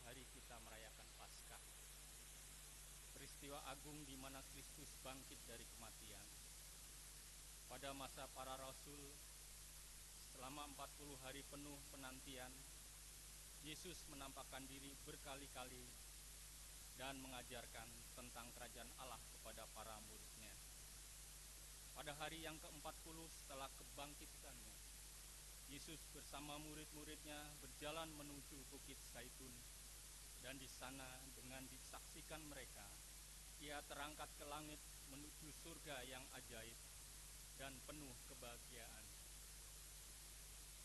hari kita merayakan Paskah. Peristiwa agung di mana Kristus bangkit dari kematian. Pada masa para rasul, selama 40 hari penuh penantian, Yesus menampakkan diri berkali-kali dan mengajarkan tentang kerajaan Allah kepada para muridnya. Pada hari yang ke-40 setelah kebangkitannya, Yesus bersama murid-muridnya berjalan menuju Bukit Zaitun, dan di sana dengan disaksikan mereka, Ia terangkat ke langit menuju surga yang ajaib dan penuh kebahagiaan.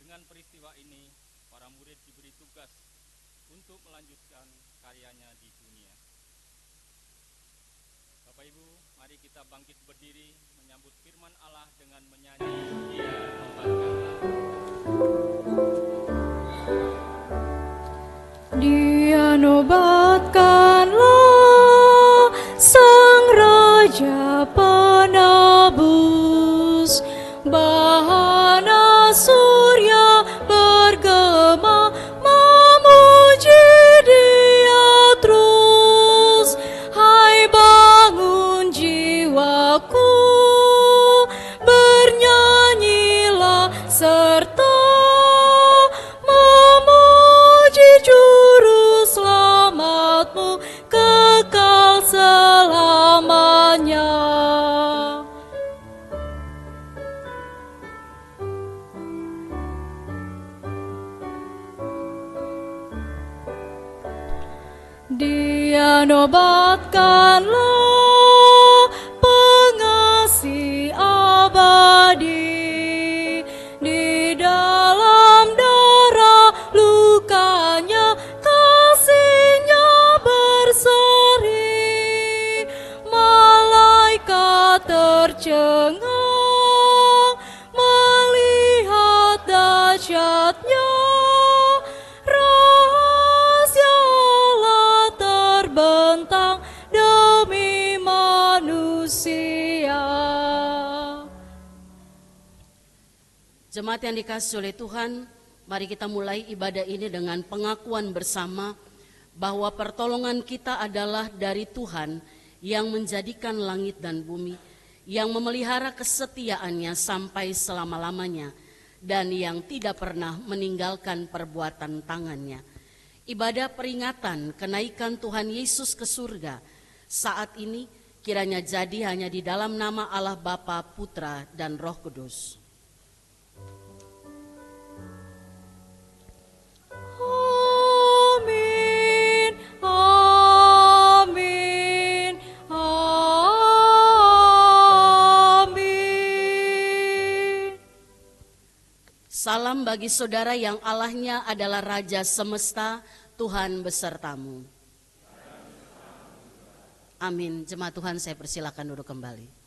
Dengan peristiwa ini, para murid diberi tugas untuk melanjutkan karyanya di dunia. Bapak Ibu, mari kita bangkit berdiri menyambut firman Allah dengan menyanyi Dia nobatkanlah. Dia nobatkanlah Sang Raja Penebus, bahana surya bergema memuji Dia terus. Hai bangun jiwaku, bernyanyilah serta memuji Juru Selamatmu kekal selamanya. Dia nobatkanlah pengasih abadi, di dalam darah lukanya kasihnya berseri. Malaikat tercengang melihat dahsyatnya, rahasia Allah terbentang demi manusia. Jemaat yang dikasihi oleh Tuhan, mari kita mulai ibadah ini dengan pengakuan bersama bahwa pertolongan kita adalah dari Tuhan yang menjadikan langit dan bumi, yang memelihara kesetiaannya sampai selama-lamanya, dan yang tidak pernah meninggalkan perbuatan tangannya. Ibadah peringatan kenaikan Tuhan Yesus ke surga saat ini kiranya jadi hanya di dalam nama Allah Bapa, Putra, dan Roh Kudus. Amin, amin, amin. Salam bagi saudara yang Allahnya adalah Raja semesta, Tuhan besertamu. Amin. Jemaat Tuhan, saya persilakan duduk kembali.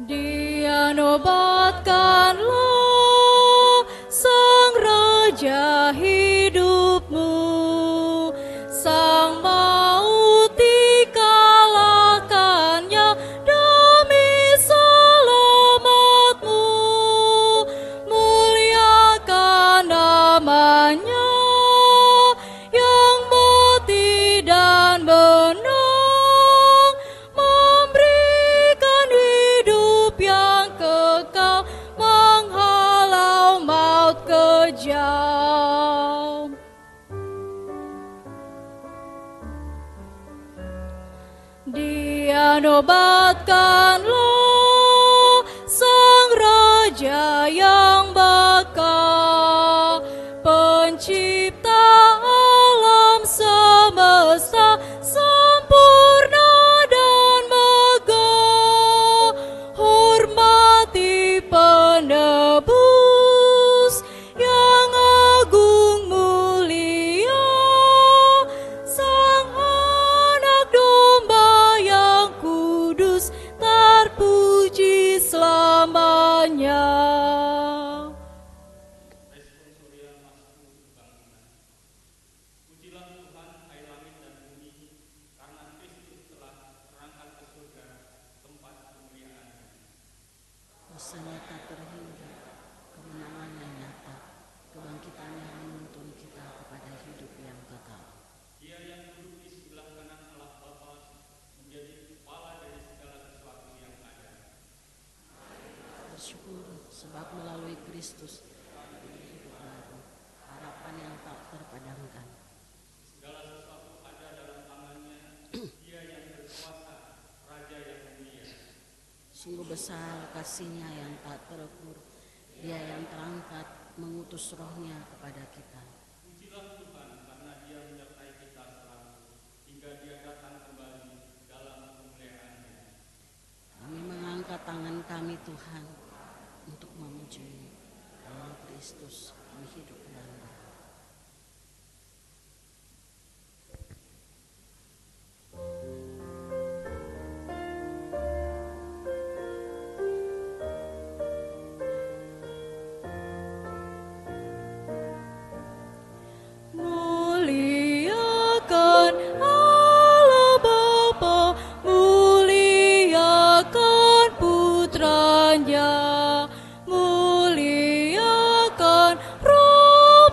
Dia nobatkanlah Sang Raja hidupmu, Sang maut dikalahkannya demi selamatmu. Muliakan namanya yang mati dan menang, memberikan hidup yang kekal, menghalau maut kejam. nobatkanlah Sang Raja yang bakal, pencipta alam semesta sempurna dan megah. Hormati penebus yang agung mulia, Sang Anak Domba yang kudus terpuji selamanya. Responsorial Masku Kebangkitan. Pujilah Tuhan, hai langit dan bumi, karena Kristus telah terangkat ke surga, tempat kemuliaan. Kuasanya tak terhingga, kemenangannya nyata, kebangkitannya menuntun kita kepada hidup yang kekal. Dia yang duduk di sebelah kanan Allah Bapa menjadi kepala dari segala sesuatu yang ada. Bersyukur sebab melalui Kristus hidup baru, harapan yang tak terpadamkan. Segala sesuatu ada dalam tangannya. Dia yang berkuasa, Raja yang mulia. Sungguh besar kasih-Nya yang tak terukur, Dia yang terangkat mengutus Roh-Nya kepada kita. Pujilah Tuhan karena Dia menyertai kita selalu hingga Dia datang kembali dalam kemuliaan-Nya. Kami mengangkat tangan kami Tuhan untuk memuji dalam Kristus kami hidup dan berharap. Muliakan Allah Bapa, muliakan Putranya, muliakan Roh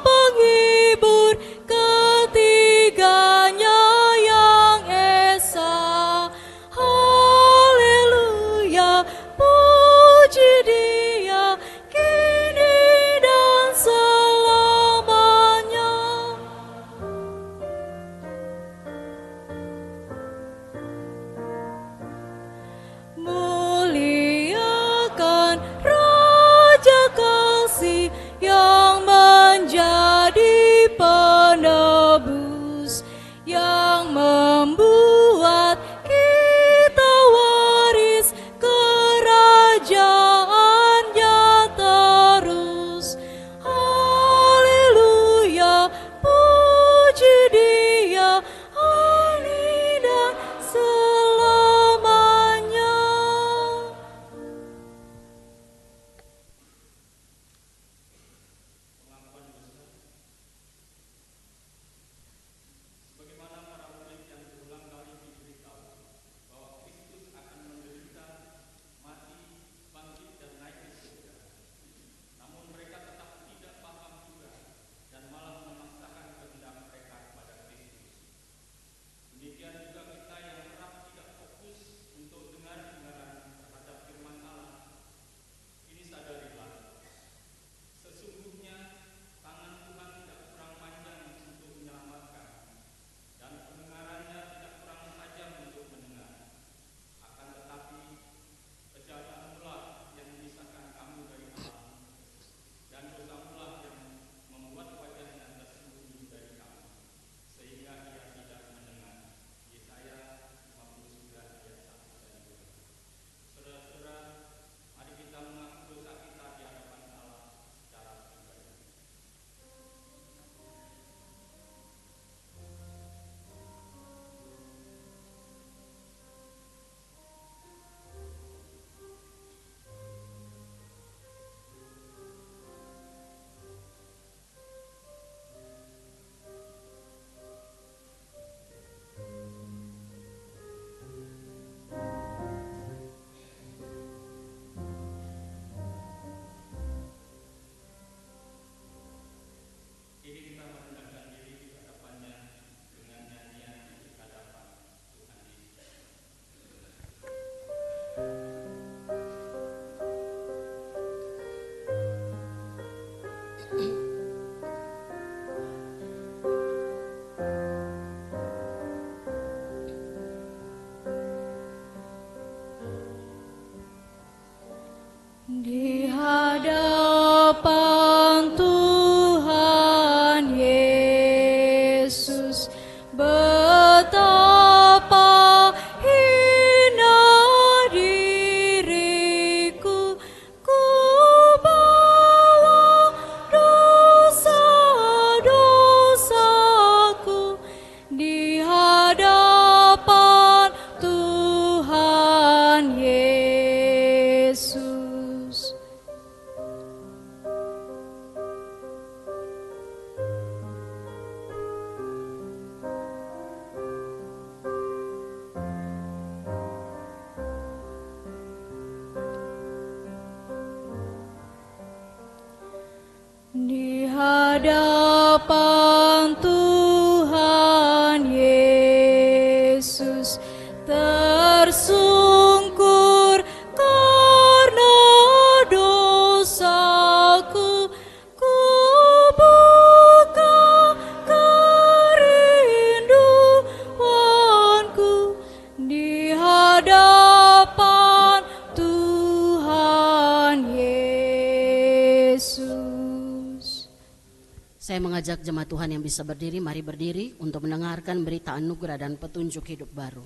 mengajak jemaat Tuhan yang bisa berdiri, mari berdiri untuk mendengarkan berita anugerah dan petunjuk hidup baru.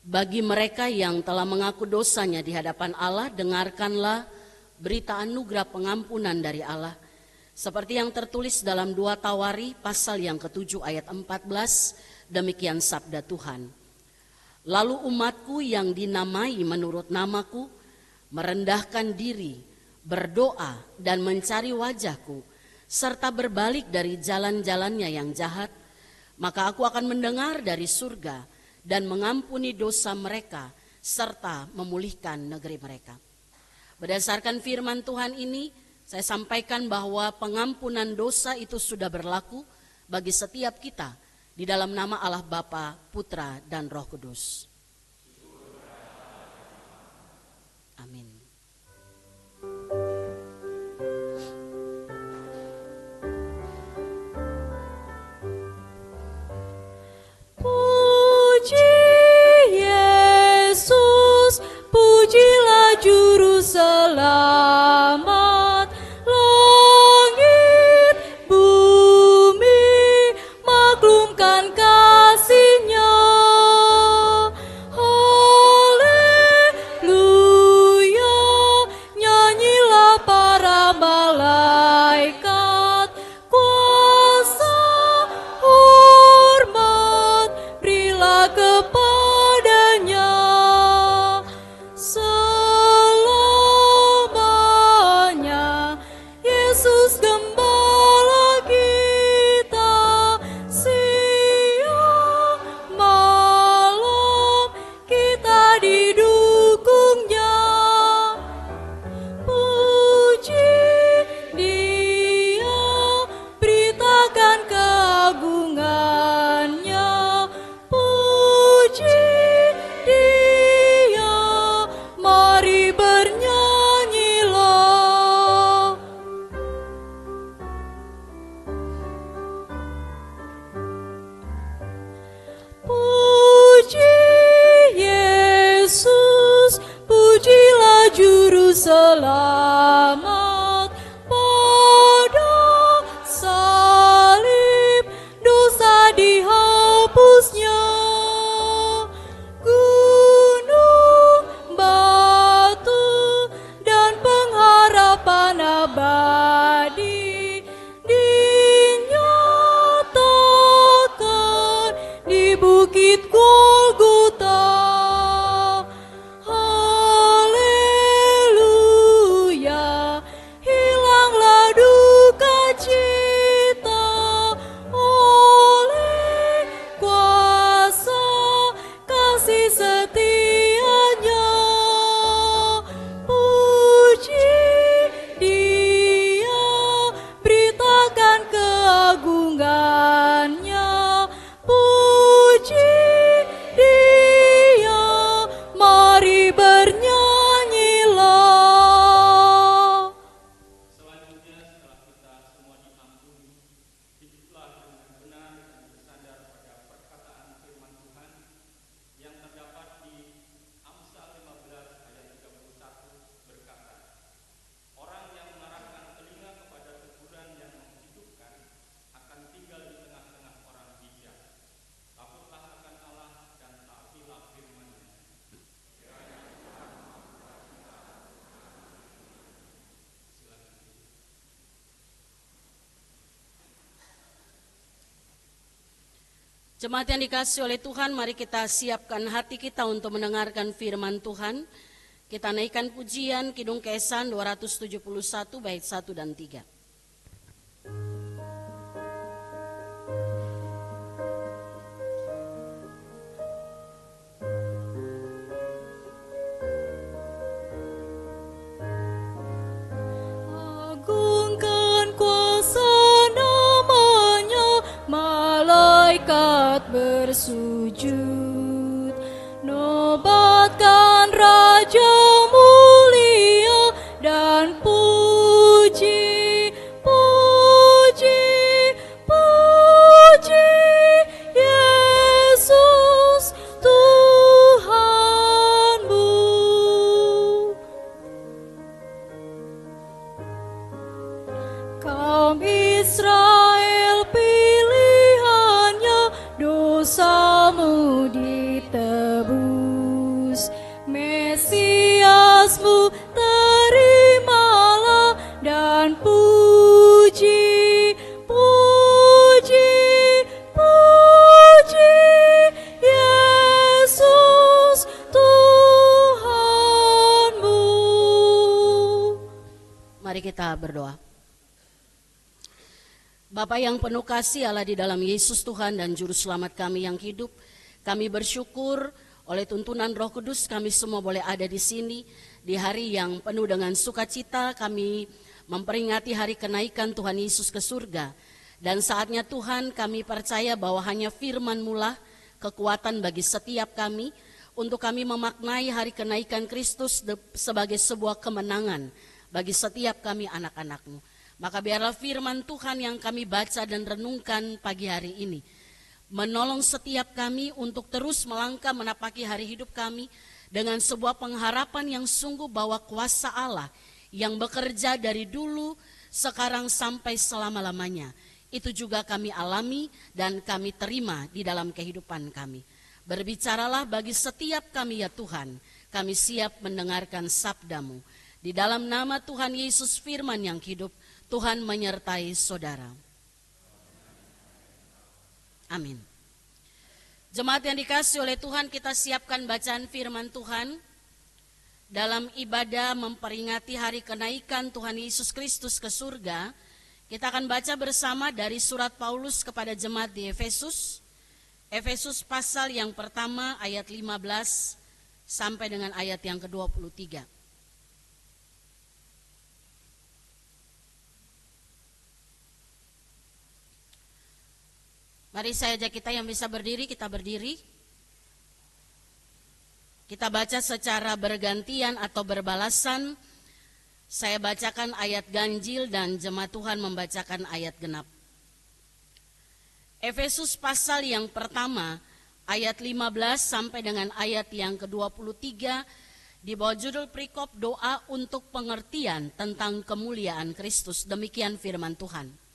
Bagi mereka yang telah mengaku dosanya di hadapan Allah, dengarkanlah berita anugerah pengampunan dari Allah. Seperti yang tertulis dalam 2 Tawari pasal yang ke-7 ayat 14, demikian sabda Tuhan. Lalu umatku yang dinamai menurut namaku, merendahkan diri, berdoa dan mencari wajahku, serta berbalik dari jalan-jalannya yang jahat, maka aku akan mendengar dari surga dan mengampuni dosa mereka serta memulihkan negeri mereka. Berdasarkan firman Tuhan ini, saya sampaikan bahwa pengampunan dosa itu sudah berlaku bagi setiap kita di dalam nama Allah Bapa, Putra, dan Roh Kudus. Amin. Puji Yesus, pujilah Juru Selamat. Langit, bumi, maklumkan kasih-Nya. Haleluya, nyanyilah para malaikat. Kuasa, hormat, berilah kepadanya. Selamanya Yesus Gembala kita, siang malam kita didukung-Nya. Puji Dia, beritakan keagungan-Nya. Puji Dia, mari bernyanyilah. Puji Yesus, pujilah Juru Selamat. Pada salib dosa dihapus-Nya. Gunung, batu, dan pengharapan abadi dinyatakan di Bukit Golgota. Haleluya, hilanglah duka cita oleh kuasa kasih setia-Nya. Puji Dia, beritakan keagungan-Nya. Puji Dia, mari bernyanyilah. Selanjutnya setelah kita semua diampuni, hiduplah dengan benar dan bersandar pada perkataan firman Tuhan yang terdapat di Amsal 15 ayat 31 berkata, orang yang mengarahkan telinga kepada teguran yang menghidupkan akan tinggal di tengah-tengah orang bijak. Takutlah akan Allah dan taatilah firman-Nya. Jemaat yang dikasihi oleh Tuhan, mari kita siapkan hati kita untuk mendengarkan firman Tuhan. Kita naikkan pujian Kidung Kesan 271 bait 1 dan 3. Agungkan kuasa nama-Nya, malaikat bersujud. Nobatkan Raja mulia dan puji, puji, puji Yesus Tuhanmu. Kau kaum Israel pilihannya, dosamu ditebus. Mesiasmu terimalah dan puji, puji, puji Yesus Tuhanmu. Mari kita berdoa. Bapa yang penuh kasih Allah di dalam Yesus Tuhan dan Juru Selamat kami yang hidup, kami bersyukur oleh tuntunan Roh Kudus kami semua boleh ada di sini di hari yang penuh dengan sukacita. Kami memperingati hari kenaikan Tuhan Yesus ke surga. Dan saatnya Tuhan, kami percaya bahwa hanya firman-Mu lah kekuatan bagi setiap kami untuk kami memaknai hari kenaikan Kristus sebagai sebuah kemenangan bagi setiap kami anak-anak-Mu. Maka biarlah firman Tuhan yang kami baca dan renungkan pagi hari ini menolong setiap kami untuk terus melangkah menapaki hari hidup kami dengan sebuah pengharapan yang sungguh bahwa kuasa Allah yang bekerja dari dulu, sekarang sampai selama-lamanya, itu juga kami alami dan kami terima di dalam kehidupan kami. Berbicaralah bagi setiap kami ya Tuhan, kami siap mendengarkan sabda-Mu. Di dalam nama Tuhan Yesus firman yang hidup, Tuhan menyertai saudara. Amin. Jemaat yang dikasihi oleh Tuhan, kita siapkan bacaan firman Tuhan dalam ibadah memperingati hari kenaikan Tuhan Yesus Kristus ke surga. Kita akan baca bersama dari surat Paulus kepada jemaat di Efesus. Efesus pasal yang pertama ayat 15 sampai dengan ayat yang ke-23. Mari saya ajak kita yang bisa berdiri, kita berdiri. Kita baca secara bergantian atau berbalasan. Saya bacakan ayat ganjil dan jemaat Tuhan membacakan ayat genap. Efesus pasal yang pertama, ayat 15 sampai dengan ayat yang ke-23, di bawah judul perikop doa untuk pengertian tentang kemuliaan Kristus. Demikian firman Tuhan.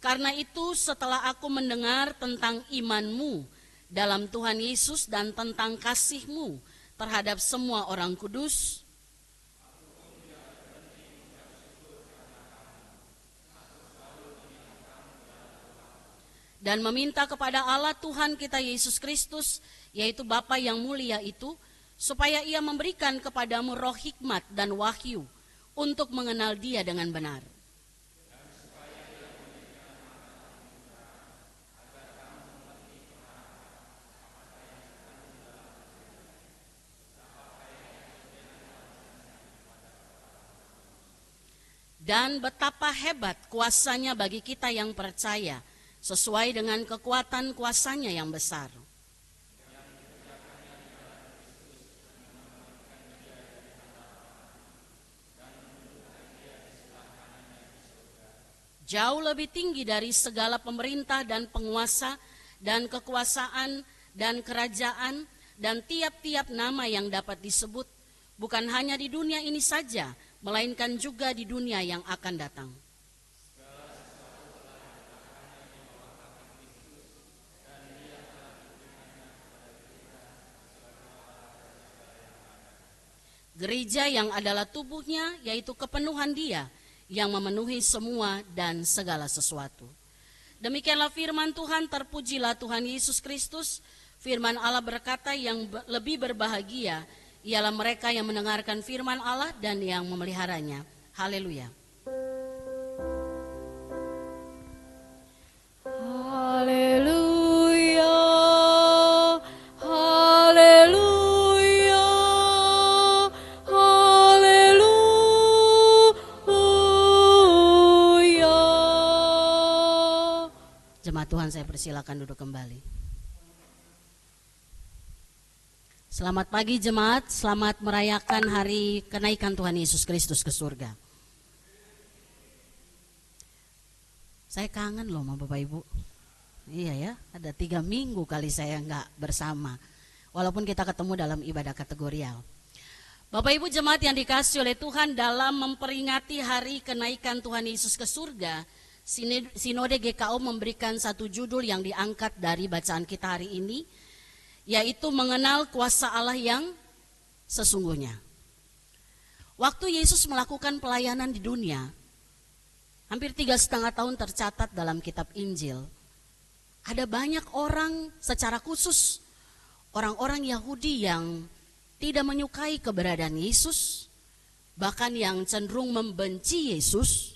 Karena itu setelah aku mendengar tentang iman-Mu dalam Tuhan Yesus dan tentang kasih-Mu terhadap semua orang kudus, dan meminta kepada Allah Tuhan kita Yesus Kristus, yaitu Bapa yang mulia itu, supaya Ia memberikan kepadamu roh hikmat dan wahyu untuk mengenal Dia dengan benar. Dan betapa hebat kuasanya bagi kita yang percaya, sesuai dengan kekuatan kuasanya yang besar. Jauh lebih tinggi dari segala pemerintah dan penguasa dan kekuasaan dan kerajaan dan tiap-tiap nama yang dapat disebut, bukan hanya di dunia ini saja, melainkan juga di dunia yang akan datang. Gereja yang adalah tubuhnya, yaitu kepenuhan Dia yang memenuhi semua dan segala sesuatu. Demikianlah firman Tuhan, terpujilah Tuhan Yesus Kristus. Firman Allah berkata, yang lebih berbahagia ialah mereka yang mendengarkan firman Allah dan yang memeliharanya. Haleluya. Haleluya, haleluya, haleluya. Jemaat Tuhan, saya persilakan duduk kembali. Selamat pagi jemaat, selamat merayakan hari kenaikan Tuhan Yesus Kristus ke surga. Saya kangen loh sama Bapak Ibu. Iya ya, ada 3 minggu kali saya nggak bersama. Walaupun kita ketemu dalam ibadah kategorial. Bapak Ibu jemaat yang dikasihi oleh Tuhan, dalam memperingati hari kenaikan Tuhan Yesus ke surga, Sinode GKO memberikan satu judul yang diangkat dari bacaan kita hari ini, yaitu mengenal kuasa Allah yang sesungguhnya. Waktu Yesus melakukan pelayanan di dunia, hampir 3,5 tahun tercatat dalam kitab Injil. Ada banyak orang, secara khusus orang-orang Yahudi yang tidak menyukai keberadaan Yesus, bahkan yang cenderung membenci Yesus.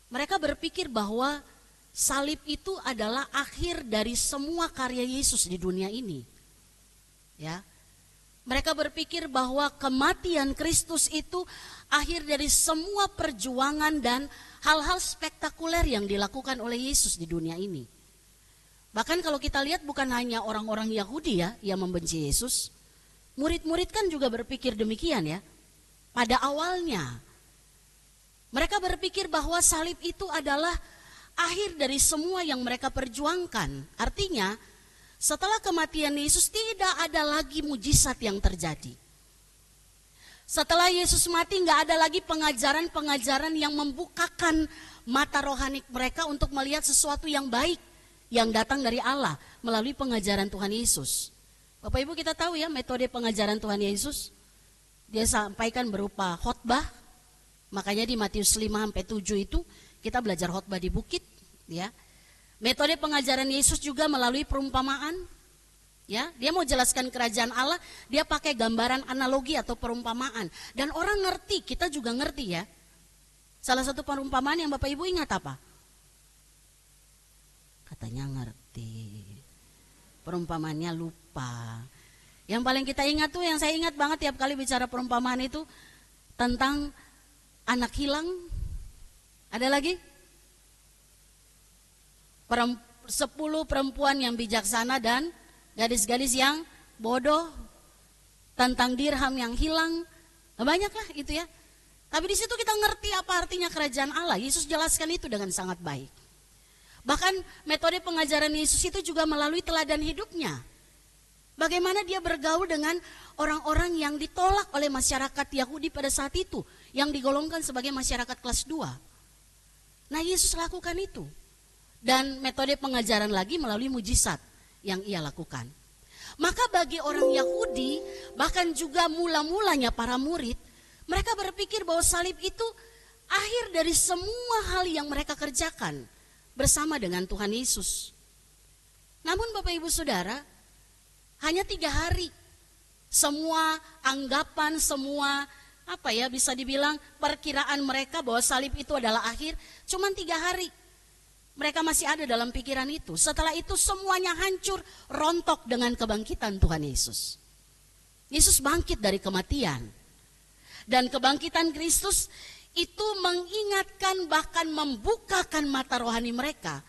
Mereka berpikir bahwa salib itu adalah akhir dari semua karya Yesus di dunia ini. Ya. Mereka berpikir bahwa kematian Kristus itu akhir dari semua perjuangan dan hal-hal spektakuler yang dilakukan oleh Yesus di dunia ini. Bahkan kalau kita lihat bukan hanya orang-orang Yahudi ya yang membenci Yesus, murid-murid kan juga berpikir demikian ya. Pada awalnya mereka berpikir bahwa salib itu adalah akhir dari semua yang mereka perjuangkan. Artinya setelah kematian Yesus tidak ada lagi mujizat yang terjadi. Setelah Yesus mati nggak ada lagi pengajaran-pengajaran yang membukakan mata rohani mereka untuk melihat sesuatu yang baik yang datang dari Allah melalui pengajaran Tuhan Yesus. Bapak Ibu, kita tahu ya metode pengajaran Tuhan Yesus. Dia sampaikan berupa khotbah. Makanya di Matius 5-7 itu kita belajar khotbah di bukit, ya. Metode pengajaran Yesus juga melalui perumpamaan. Ya, dia mau jelaskan kerajaan Allah, dia pakai gambaran analogi atau perumpamaan. Dan orang ngerti, kita juga ngerti ya. Salah satu perumpamaan yang Bapak Ibu ingat apa? Katanya ngerti. Perumpamaannya lupa. Yang paling kita ingat tuh, yang saya ingat banget tiap kali bicara perumpamaan itu tentang anak hilang. Ada lagi? 10 perempuan yang bijaksana dan gadis-gadis yang bodoh, tentang dirham yang hilang. Banyak lah itu ya. Tapi di situ kita ngerti apa artinya kerajaan Allah. Yesus jelaskan itu dengan sangat baik. Bahkan metode pengajaran Yesus itu juga melalui teladan hidupnya. Bagaimana dia bergaul dengan orang-orang yang ditolak oleh masyarakat Yahudi pada saat itu, yang digolongkan sebagai masyarakat kelas 2. Nah, Yesus lakukan itu. Dan metode pengajaran lagi melalui mujizat yang ia lakukan. Maka bagi orang Yahudi, bahkan juga mula-mulanya para murid, mereka berpikir bahwa salib itu akhir dari semua hal yang mereka kerjakan bersama dengan Tuhan Yesus. Namun Bapak Ibu Saudara, hanya 3 hari semua anggapan, semua bisa dibilang perkiraan mereka bahwa salib itu adalah akhir, cuman 3 hari. Mereka masih ada dalam pikiran itu. Setelah itu semuanya hancur, rontok dengan kebangkitan Tuhan Yesus. Yesus bangkit dari kematian. Dan kebangkitan Kristus itu mengingatkan, bahkan membukakan mata rohani mereka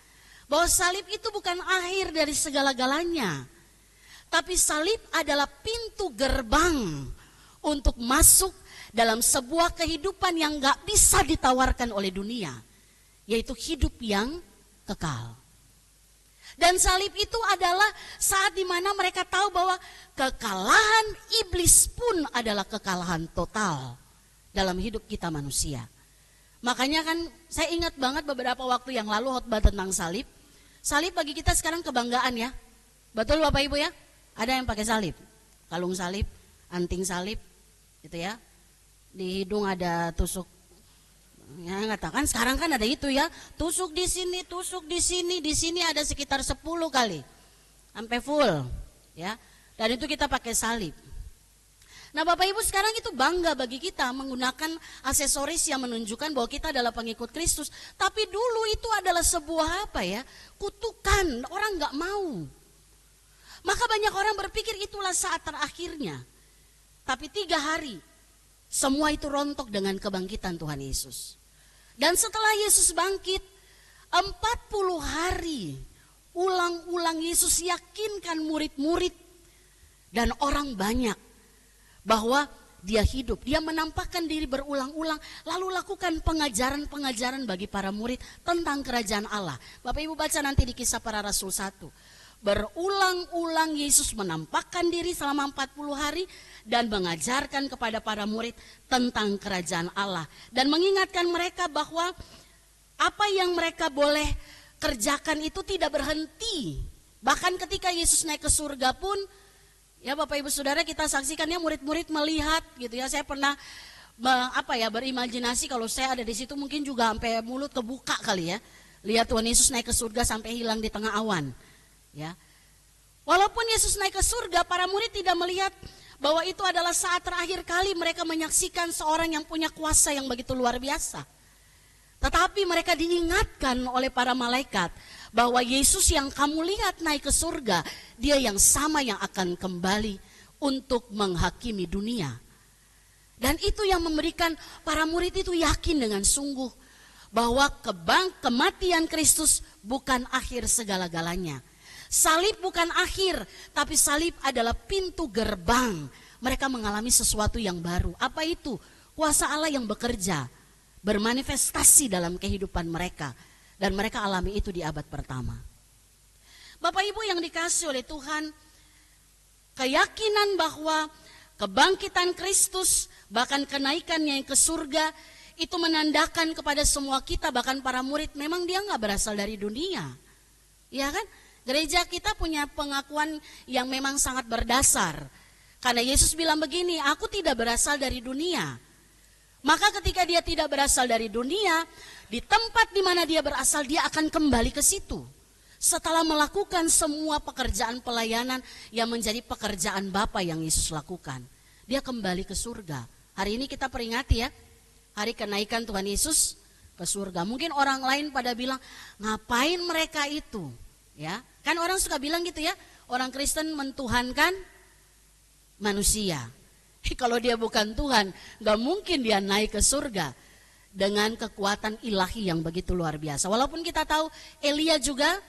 bahwa salib itu bukan akhir dari segala-galanya. Tapi salib adalah pintu gerbang untuk masuk dalam sebuah kehidupan yang gak bisa ditawarkan oleh dunia, yaitu hidup yang kekal. Dan salib itu adalah saat dimana mereka tahu bahwa kekalahan iblis pun adalah kekalahan total dalam hidup kita manusia. Makanya kan saya ingat banget beberapa waktu yang lalu khotbah tentang salib. Salib bagi kita sekarang kebanggaan ya. Betul Bapak Ibu ya? Ada yang pakai salib, kalung salib, anting salib, gitu ya. Di hidung ada tusuk. Ya katakan sekarang kan ada itu ya, tusuk di sini, di sini ada sekitar 10 kali, sampai full, ya. Dan itu kita pakai salib. Nah Bapak Ibu, sekarang itu bangga bagi kita menggunakan aksesoris yang menunjukkan bahwa kita adalah pengikut Kristus. Tapi dulu itu adalah sebuah kutukan, orang nggak mau. Maka banyak orang berpikir itulah saat terakhirnya. Tapi 3 hari semua itu rontok dengan kebangkitan Tuhan Yesus. Dan setelah Yesus bangkit 40 hari ulang-ulang Yesus yakinkan murid-murid dan orang banyak bahwa dia hidup. Dia menampakkan diri berulang-ulang, lalu lakukan pengajaran-pengajaran bagi para murid tentang kerajaan Allah. Bapak Ibu baca nanti di Kisah Para Rasul 1. Berulang-ulang Yesus menampakkan diri selama 40 hari dan mengajarkan kepada para murid tentang kerajaan Allah. Dan mengingatkan mereka bahwa apa yang mereka boleh kerjakan itu tidak berhenti. Bahkan ketika Yesus naik ke surga pun, ya Bapak Ibu Saudara, kita saksikan ya, murid-murid melihat gitu ya. Saya pernah berimajinasi kalau saya ada di situ, mungkin juga sampai mulut kebuka kali ya. Lihat Tuhan Yesus naik ke surga sampai hilang di tengah awan. Ya. Walaupun Yesus naik ke surga, para murid tidak melihat bahwa itu adalah saat terakhir kali mereka menyaksikan seorang yang punya kuasa yang begitu luar biasa. Tetapi mereka diingatkan oleh para malaikat bahwa Yesus yang kamu lihat naik ke surga, dia yang sama yang akan kembali untuk menghakimi dunia. Dan itu yang memberikan para murid itu yakin dengan sungguh bahwa kematian Kristus bukan akhir segala-galanya. Salib bukan akhir, tapi salib adalah pintu gerbang. Mereka mengalami sesuatu yang baru. Apa itu? Kuasa Allah yang bekerja, bermanifestasi dalam kehidupan mereka. Dan mereka alami itu di abad pertama. Bapak Ibu yang dikasihi oleh Tuhan, keyakinan bahwa kebangkitan Kristus, bahkan kenaikannya ke surga, itu menandakan kepada semua kita, bahkan para murid, memang dia gak berasal dari dunia. Ya kan? Gereja kita punya pengakuan yang memang sangat berdasar. Karena Yesus bilang begini, aku tidak berasal dari dunia. Maka ketika dia tidak berasal dari dunia, di tempat di mana dia berasal, dia akan kembali ke situ. Setelah melakukan semua pekerjaan pelayanan yang menjadi pekerjaan Bapa yang Yesus lakukan, dia kembali ke surga. Hari ini kita peringati ya, hari kenaikan Tuhan Yesus ke surga. Mungkin orang lain pada bilang, ngapain mereka itu? Ya, kan orang suka bilang gitu ya, orang Kristen mentuhankan manusia. Kalau dia bukan Tuhan, gak mungkin dia naik ke surga dengan kekuatan ilahi yang begitu luar biasa. Walaupun kita tahu Elia juga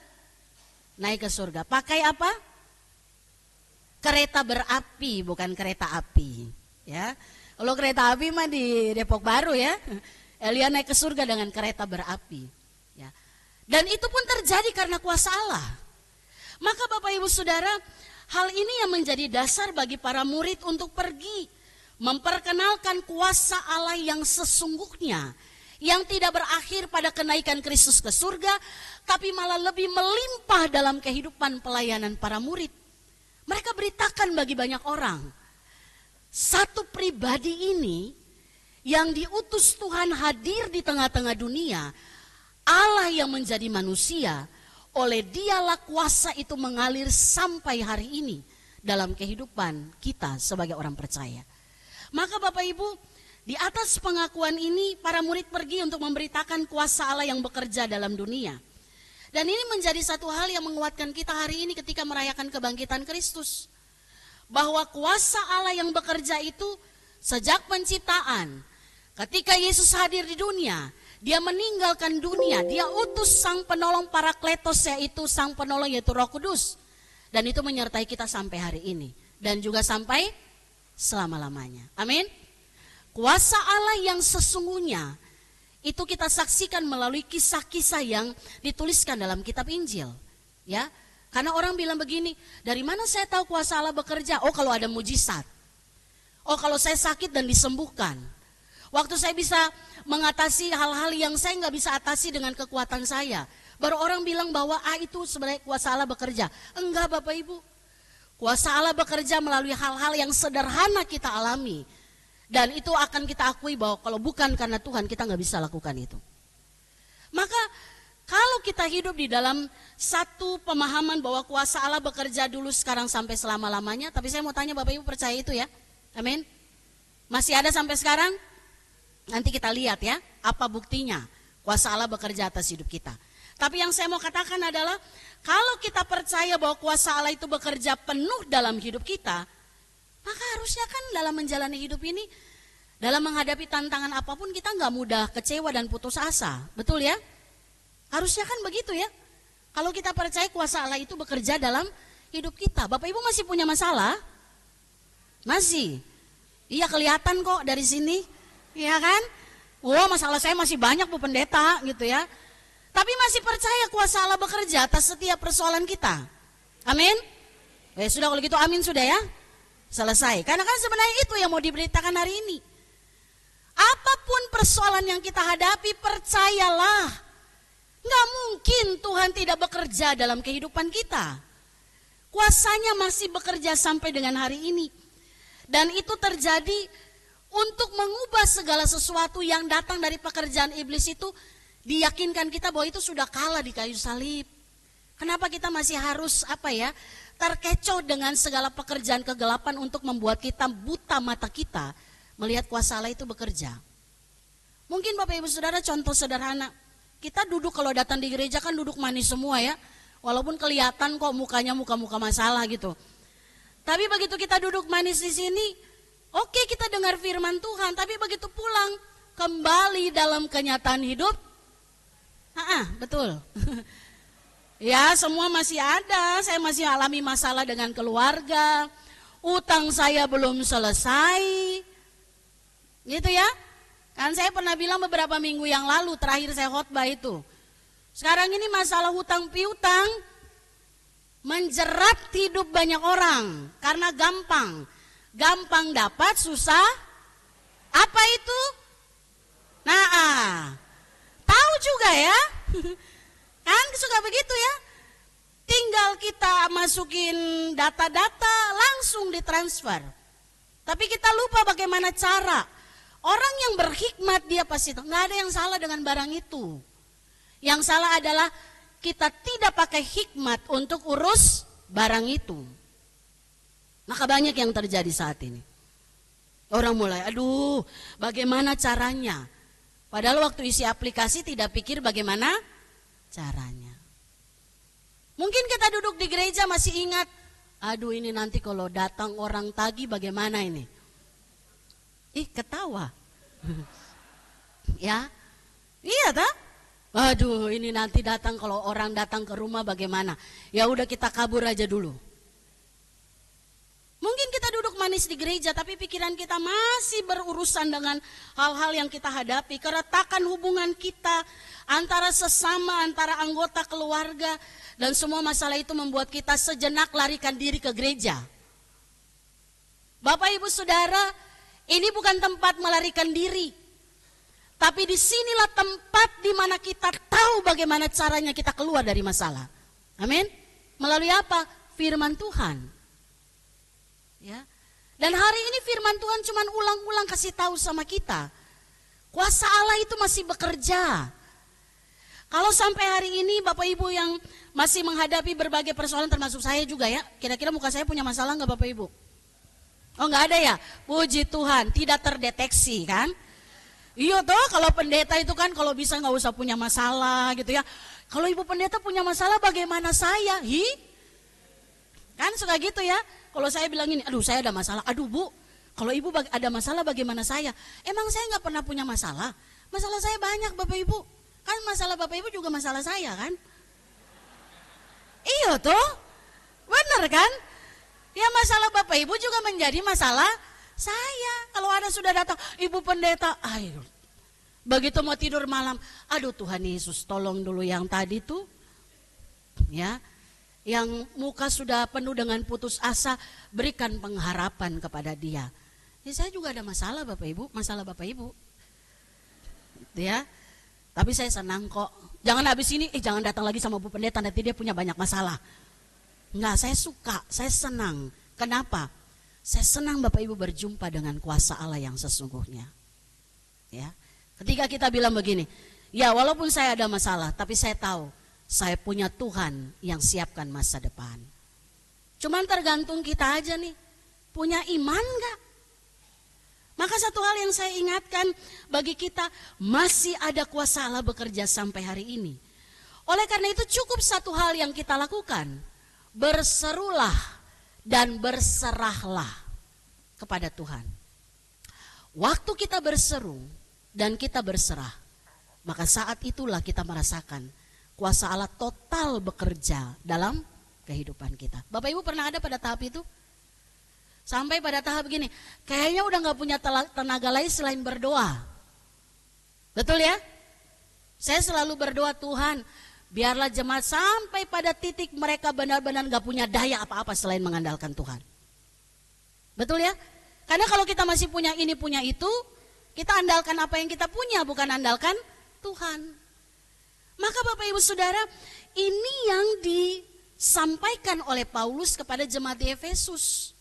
naik ke surga. Pakai apa? Kereta berapi, bukan kereta api. Ya, kalau kereta api mah di Depok Baru ya. Elia naik ke surga dengan kereta berapi. Ya. Dan itu pun terjadi karena kuasa Allah. Maka Bapak Ibu Saudara, hal ini yang menjadi dasar bagi para murid untuk pergi memperkenalkan kuasa Allah yang sesungguhnya, yang tidak berakhir pada kenaikan Kristus ke surga, tapi malah lebih melimpah dalam kehidupan pelayanan para murid. Mereka beritakan bagi banyak orang, satu pribadi ini yang diutus Tuhan hadir di tengah-tengah dunia, Allah yang menjadi manusia, oleh dialah kuasa itu mengalir sampai hari ini dalam kehidupan kita sebagai orang percaya. Maka Bapak Ibu, di atas pengakuan ini para murid pergi untuk memberitakan kuasa Allah yang bekerja dalam dunia. Dan ini menjadi satu hal yang menguatkan kita hari ini ketika merayakan kebangkitan Kristus. Bahwa kuasa Allah yang bekerja itu sejak penciptaan, ketika Yesus hadir di dunia, dia meninggalkan dunia, dia utus sang penolong Parakletos, yaitu sang penolong yaitu Roh Kudus. Dan itu menyertai kita sampai hari ini. Dan juga sampai selama-lamanya. Amin. Kuasa Allah yang sesungguhnya itu kita saksikan melalui kisah-kisah yang dituliskan dalam kitab Injil. Ya, karena orang bilang begini, dari mana saya tahu kuasa Allah bekerja? Oh, kalau ada mujizat. Oh, kalau saya sakit dan disembuhkan. Waktu saya bisa mengatasi hal-hal yang saya nggak bisa atasi dengan kekuatan saya, baru orang bilang bahwa itu sebenarnya kuasa Allah bekerja. Enggak Bapak Ibu. Kuasa Allah bekerja melalui hal-hal yang sederhana kita alami. Dan itu akan kita akui bahwa kalau bukan karena Tuhan kita nggak bisa lakukan itu. Maka kalau kita hidup di dalam satu pemahaman bahwa kuasa Allah bekerja dulu, sekarang, sampai selama-lamanya. Tapi saya mau tanya Bapak Ibu percaya itu ya? Amin. Masih ada sampai sekarang? Nanti kita lihat ya, apa buktinya kuasa Allah bekerja atas hidup kita. Tapi yang saya mau katakan adalah, kalau kita percaya bahwa kuasa Allah itu bekerja penuh dalam hidup kita, maka harusnya kan dalam menjalani hidup ini, dalam menghadapi tantangan apapun kita nggak mudah kecewa dan putus asa. Betul ya? Harusnya kan begitu ya. Kalau kita percaya kuasa Allah itu bekerja dalam hidup kita. Bapak Ibu masih punya masalah? Masih? Iya kelihatan kok dari sini. Iya kan? Oh, masalah saya masih banyak Bu Pendeta gitu ya. Tapi masih percaya kuasa Allah bekerja atas setiap persoalan kita. Amin? Sudah kalau gitu amin sudah ya. Selesai. Karena kan sebenarnya itu yang mau diberitakan hari ini. Apapun persoalan yang kita hadapi, percayalah Tuhan tidak bekerja dalam kehidupan kita. Kuasanya masih bekerja sampai dengan hari ini. Dan itu terjadi untuk mengubah segala sesuatu yang datang dari pekerjaan iblis itu. Diyakinkan kita bahwa itu sudah kalah di kayu salib. Kenapa kita masih harus terkecoh dengan segala pekerjaan kegelapan untuk membuat kita buta mata kita melihat kuasa Allah itu bekerja. Mungkin Bapak Ibu Saudara contoh sederhana. Kita duduk kalau datang di gereja kan duduk manis semua ya. Walaupun kelihatan kok mukanya muka-muka masalah gitu. Tapi begitu kita duduk manis di sini, oke kita dengar firman Tuhan. Tapi begitu pulang kembali dalam kenyataan hidup, betul. Ya semua masih ada, saya masih alami masalah dengan keluarga. Utang saya belum selesai. Gitu ya. Kan saya pernah bilang beberapa minggu yang lalu terakhir saya khotbah itu. Sekarang ini masalah hutang piutang menjerat hidup banyak orang karena gampang. Gampang dapat, susah apa itu? Tahu juga ya. Kan suka begitu ya. Tinggal kita masukin data-data langsung ditransfer. Tapi kita lupa bagaimana cara. Orang yang berhikmat dia pasti tahu, nggak ada yang salah dengan barang itu. Yang salah adalah kita tidak pakai hikmat untuk urus barang itu. Maka banyak yang terjadi saat ini. Orang mulai, bagaimana caranya? Padahal waktu isi aplikasi tidak pikir bagaimana caranya. Mungkin kita duduk di gereja masih ingat, ini nanti kalau datang orang tagih bagaimana ini? Ketawa. Ya. Iya tak? Ini nanti datang kalau orang datang ke rumah bagaimana? Ya udah kita kabur aja dulu. Mungkin kita duduk manis di gereja tapi pikiran kita masih berurusan dengan hal-hal yang kita hadapi. Keretakan hubungan kita antara sesama, antara anggota keluarga. Dan semua masalah itu membuat kita sejenak larikan diri ke gereja. Bapak Ibu Saudara, ini bukan tempat melarikan diri. Tapi disinilah tempat di mana kita tahu bagaimana caranya kita keluar dari masalah. Amin. Melalui apa? Firman Tuhan. Ya. Dan hari ini firman Tuhan cuma ulang-ulang kasih tahu sama kita. Kuasa Allah itu masih bekerja. Kalau sampai hari ini Bapak Ibu yang masih menghadapi berbagai persoalan termasuk saya juga ya. Kira-kira muka saya punya masalah enggak Bapak Ibu? Oh enggak ada ya? Puji Tuhan, tidak terdeteksi kan? Iya toh, kalau pendeta itu kan kalau bisa nggak usah punya masalah gitu ya. Kalau ibu pendeta punya masalah bagaimana saya? Kan suka gitu ya. Kalau saya bilang ini, saya ada masalah. Bu, kalau ibu ada masalah bagaimana saya? Emang saya nggak pernah punya masalah? Masalah saya banyak Bapak Ibu. Kan masalah Bapak Ibu juga masalah saya kan? Iya toh, benar kan? Ya masalah Bapak Ibu juga menjadi masalah saya. Kalau ada sudah datang, ibu pendeta, begitu mau tidur malam, Tuhan Yesus tolong dulu yang tadi tuh, ya, yang muka sudah penuh dengan putus asa, berikan pengharapan kepada dia. Ya saya juga ada masalah Bapak Ibu, ya. Tapi saya senang kok. Jangan habis ini, jangan datang lagi sama Bu Pendeta, nanti dia punya banyak masalah. Enggak, saya suka, saya senang. Kenapa? Saya senang Bapak Ibu berjumpa dengan kuasa Allah yang sesungguhnya. Ya. Ketika kita bilang begini, ya walaupun saya ada masalah, tapi saya tahu saya punya Tuhan yang siapkan masa depan. Cuman tergantung kita aja nih, punya iman gak? Maka satu hal yang saya ingatkan bagi kita, masih ada kuasa Allah bekerja sampai hari ini. Oleh karena itu cukup satu hal yang kita lakukan, berserulah dan berserahlah kepada Tuhan. Waktu kita berseru dan kita berserah, maka saat itulah kita merasakan kuasa Allah total bekerja dalam kehidupan kita. Bapak Ibu pernah ada pada tahap itu? Sampai pada tahap begini, kayaknya udah gak punya tenaga lain selain berdoa. Betul ya? Saya selalu berdoa, Tuhan, biarlah jemaat sampai pada titik mereka benar-benar gak punya daya apa-apa selain mengandalkan Tuhan. Betul ya? Karena kalau kita masih punya ini, punya itu, kita andalkan apa yang kita punya, bukan andalkan Tuhan. Maka Bapak Ibu Saudara, ini yang disampaikan oleh Paulus kepada jemaat di Efesus.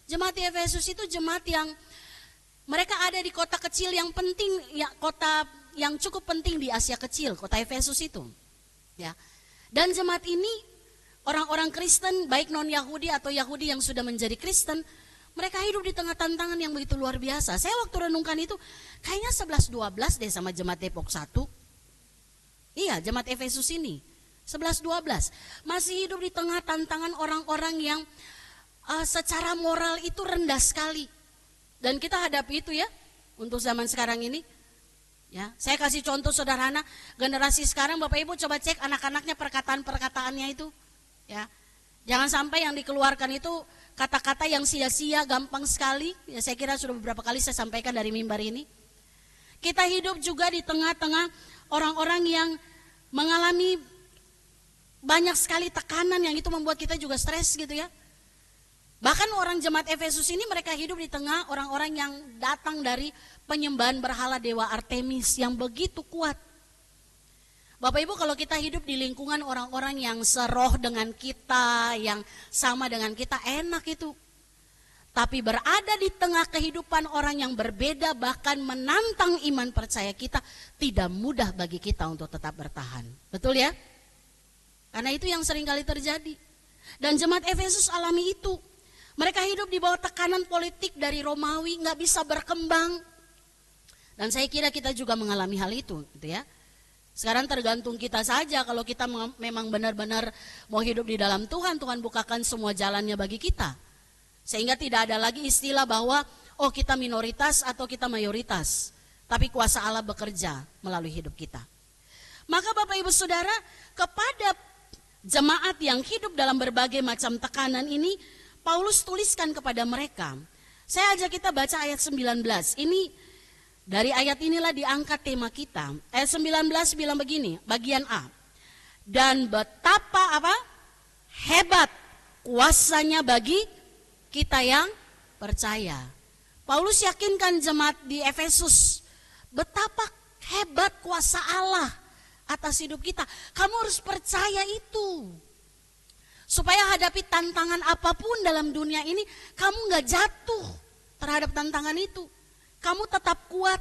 Jemaat di Efesus itu jemaat yang mereka ada di kota kecil yang penting, ya, kota yang cukup penting di Asia Kecil, kota Efesus itu. Ya. Dan jemaat ini orang-orang Kristen, baik non-Yahudi atau Yahudi yang sudah menjadi Kristen, mereka hidup di tengah tantangan yang begitu luar biasa. Saya waktu renungkan itu, kayaknya 11-12 deh sama jemaat Depok 1. Iya, jemaat Efesus ini 11-12 masih hidup di tengah tantangan orang-orang yang secara moral itu rendah sekali. Dan kita hadapi itu ya untuk zaman sekarang ini. Ya, saya kasih contoh sederhana, generasi sekarang Bapak Ibu coba cek anak-anaknya perkataan-perkataannya itu. Ya. Jangan sampai yang dikeluarkan itu kata-kata yang sia-sia, gampang sekali. Ya, saya kira sudah beberapa kali saya sampaikan dari mimbar ini. Kita hidup juga di tengah-tengah orang-orang yang mengalami banyak sekali tekanan yang itu membuat kita juga stres gitu ya. Bahkan orang jemaat Efesus ini mereka hidup di tengah orang-orang yang datang dari penyembahan berhala dewa Artemis yang begitu kuat. Bapak Ibu, kalau kita hidup di lingkungan orang-orang yang seroh dengan kita, yang sama dengan kita, enak itu. Tapi berada di tengah kehidupan orang yang berbeda, bahkan menantang iman percaya kita, tidak mudah bagi kita untuk tetap bertahan. Betul ya? Karena itu yang seringkali terjadi. Dan jemaat Efesus alami itu. Mereka hidup di bawah tekanan politik dari Romawi, nggak bisa berkembang. Dan saya kira kita juga mengalami hal itu, gitu ya. Sekarang tergantung kita saja, kalau kita memang benar-benar mau hidup di dalam Tuhan, Tuhan bukakan semua jalannya bagi kita. Sehingga tidak ada lagi istilah bahwa, oh kita minoritas atau kita mayoritas. Tapi kuasa Allah bekerja melalui hidup kita. Maka Bapak Ibu Saudara, kepada jemaat yang hidup dalam berbagai macam tekanan ini, Paulus tuliskan kepada mereka. Saya ajak kita baca ayat 19. Ini dari ayat inilah diangkat tema kita. Ayat 19 bilang begini, bagian A. Dan betapa hebat kuasanya bagi kita yang percaya. Paulus yakinkan jemaat di Efesus, betapa hebat kuasa Allah atas hidup kita. Kamu harus percaya itu. Supaya hadapi tantangan apapun dalam dunia ini, kamu gak jatuh terhadap tantangan itu. Kamu tetap kuat.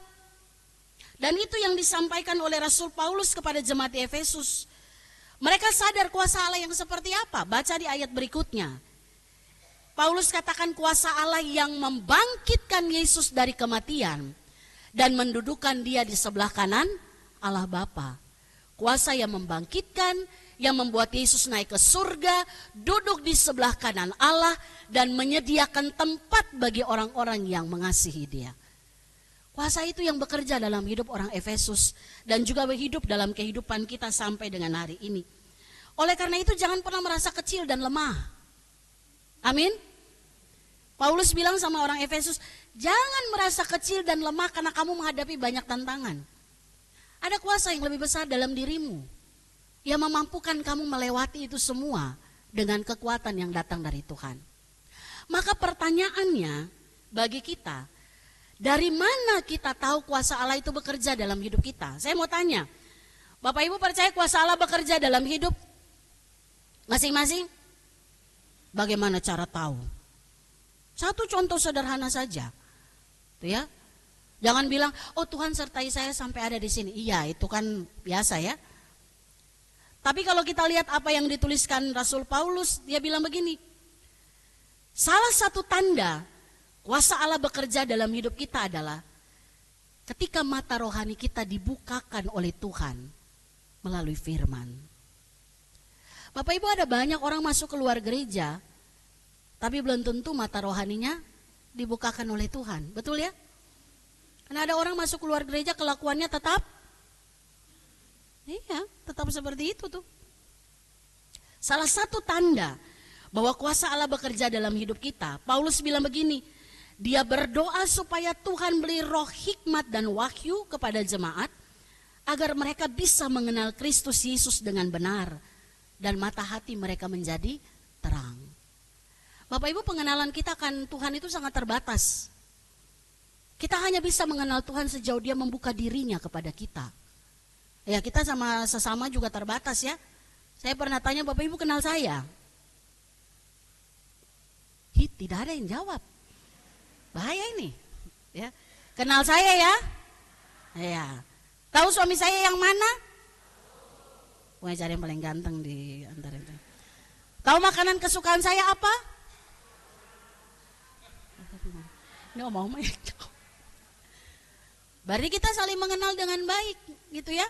Dan itu yang disampaikan oleh Rasul Paulus kepada jemaat di Efesus. Mereka sadar kuasa Allah yang seperti apa? Baca di ayat berikutnya. Paulus katakan kuasa Allah yang membangkitkan Yesus dari kematian dan mendudukkan dia di sebelah kanan Allah Bapa. Kuasa yang membangkitkan, yang membuat Yesus naik ke surga, duduk di sebelah kanan Allah, dan menyediakan tempat bagi orang-orang yang mengasihi dia. Kuasa itu yang bekerja dalam hidup orang Efesus, dan juga hidup dalam kehidupan kita sampai dengan hari ini. Oleh karena itu jangan pernah merasa kecil dan lemah. Amin. Paulus bilang sama orang Efesus, jangan merasa kecil dan lemah karena kamu menghadapi banyak tantangan. Ada kuasa yang lebih besar dalam dirimu, yang memampukan kamu melewati itu semua dengan kekuatan yang datang dari Tuhan. Maka pertanyaannya bagi kita, dari mana kita tahu kuasa Allah itu bekerja dalam hidup kita? Saya mau tanya, Bapak Ibu percaya kuasa Allah bekerja dalam hidup masing-masing? Bagaimana cara tahu? Satu contoh sederhana saja, tuh ya. Jangan bilang, oh Tuhan sertai saya sampai ada di sini. Iya, itu kan biasa ya. Tapi kalau kita lihat apa yang dituliskan Rasul Paulus, dia bilang begini. Salah satu tanda kuasa Allah bekerja dalam hidup kita adalah ketika mata rohani kita dibukakan oleh Tuhan melalui firman. Bapak Ibu, ada banyak orang masuk keluar gereja, tapi belum tentu mata rohaninya dibukakan oleh Tuhan. Betul ya? Karena ada orang masuk keluar gereja kelakuannya tetap seperti itu tuh. Salah satu tanda bahwa kuasa Allah bekerja dalam hidup kita, Paulus bilang begini, dia berdoa supaya Tuhan beri roh hikmat dan wahyu kepada jemaat, agar mereka bisa mengenal Kristus Yesus dengan benar, dan mata hati mereka menjadi terang. Bapak Ibu, pengenalan kita akan Tuhan itu sangat terbatas. Kita hanya bisa mengenal Tuhan sejauh dia membuka dirinya kepada kita. Ya kita sama sesama juga terbatas ya. Saya pernah tanya, Bapak Ibu kenal saya? Tidak ada yang jawab. Bahaya ini. Ya. Kenal saya ya? Ya. Tahu suami saya yang mana? Wah, cari yang paling ganteng di antara itu. Tahu makanan kesukaan saya apa? Ini omong-omong ya. Berarti kita saling mengenal dengan baik gitu ya.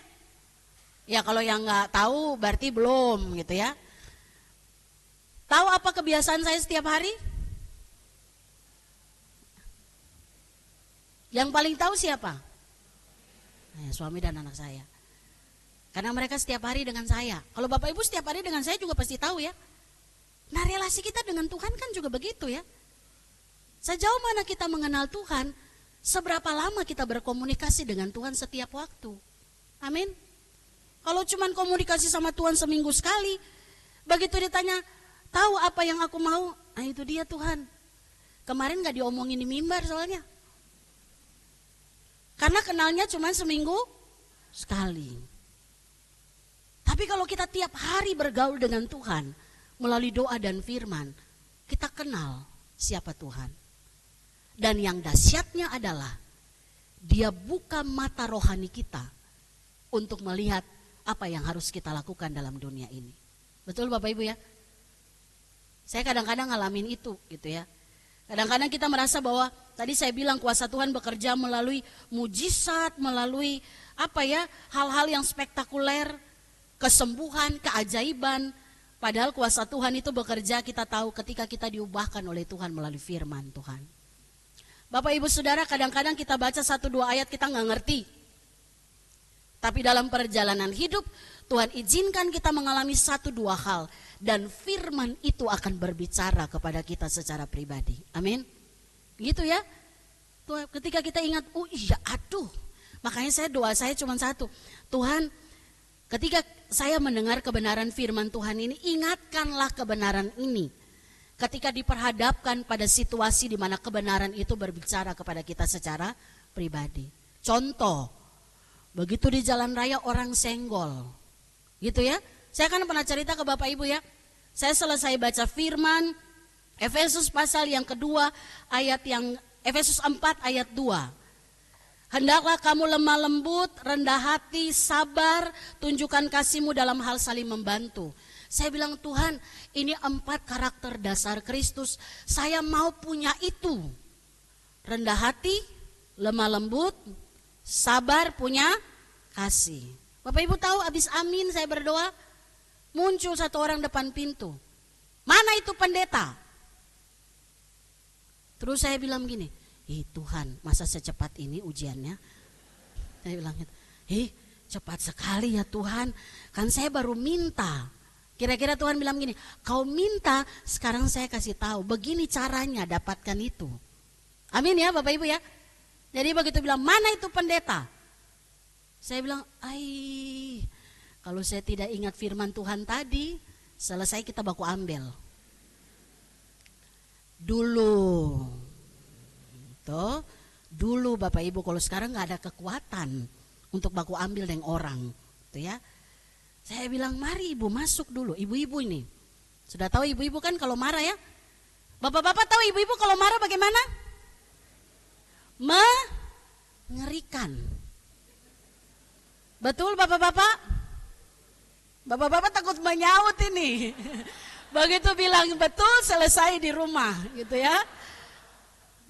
Ya kalau yang nggak tahu berarti belum gitu ya. Tahu apa kebiasaan saya setiap hari? Yang paling tahu siapa? Suami dan anak saya. Karena mereka setiap hari dengan saya. Kalau Bapak Ibu setiap hari dengan saya juga pasti tahu ya. Nah relasi kita dengan Tuhan kan juga begitu ya. Sejauh mana kita mengenal Tuhan, seberapa lama kita berkomunikasi dengan Tuhan setiap waktu. Amin. Kalau cuman komunikasi sama Tuhan seminggu sekali, begitu ditanya, tahu apa yang aku mau? Nah itu dia Tuhan. Kemarin gak diomongin di mimbar soalnya. Karena kenalnya cuman seminggu sekali. Tapi kalau kita tiap hari bergaul dengan Tuhan, melalui doa dan firman, kita kenal siapa Tuhan. Dan yang dahsyatnya adalah, Dia buka mata rohani kita untuk melihat apa yang harus kita lakukan dalam dunia ini. Betul Bapak Ibu ya? Saya kadang-kadang ngalamin itu gitu ya. Kadang-kadang kita merasa bahwa tadi saya bilang kuasa Tuhan bekerja melalui mujizat, melalui hal-hal yang spektakuler, kesembuhan, keajaiban. Padahal kuasa Tuhan itu bekerja kita tahu ketika kita diubahkan oleh Tuhan melalui firman Tuhan. Bapak Ibu Saudara, kadang-kadang kita baca 1-2 ayat kita nggak ngerti. Tapi dalam perjalanan hidup, Tuhan izinkan kita mengalami 1-2 hal. Dan firman itu akan berbicara kepada kita secara pribadi. Amin. Gitu ya. Ketika kita ingat, oh iya aduh. Makanya doa saya cuma satu. Tuhan, ketika saya mendengar kebenaran firman Tuhan ini, ingatkanlah kebenaran ini. Ketika diperhadapkan pada situasi di mana kebenaran itu berbicara kepada kita secara pribadi. Contoh. Begitu di jalan raya orang senggol, gitu ya. Saya kan pernah cerita ke Bapak Ibu ya. Saya selesai baca firman, Efesus pasal yang kedua, Efesus 4 ayat 2. Hendaklah kamu lemah lembut, rendah hati, sabar, tunjukkan kasih-Mu dalam hal saling membantu. Saya bilang Tuhan, ini 4 karakter dasar Kristus, saya mau punya itu. Rendah hati, lemah lembut, sabar, punya kasih. Bapak Ibu tahu abis amin saya berdoa, muncul satu orang depan pintu. Mana itu pendeta? Terus saya bilang gini, Tuhan masa secepat ini ujiannya? Saya bilang, cepat sekali ya Tuhan, kan saya baru minta. Kira-kira Tuhan bilang gini, kau minta, sekarang saya kasih tahu, begini caranya dapatkan itu. Amin ya Bapak Ibu ya. Jadi begitu bilang, mana itu pendeta? Saya bilang, kalau saya tidak ingat firman Tuhan tadi, selesai kita baku ambil. Dulu Bapak Ibu, kalau sekarang gak ada kekuatan untuk baku ambil dengan orang. Gitu ya. Saya bilang, mari ibu masuk dulu, ibu-ibu ini. Sudah tahu ibu-ibu kan kalau marah ya? Bapak-bapak tahu ibu-ibu kalau marah bagaimana? Mengerikan. Betul Bapak-bapak? Bapak-bapak takut menyaut ini. Begitu bilang betul, selesai di rumah gitu ya.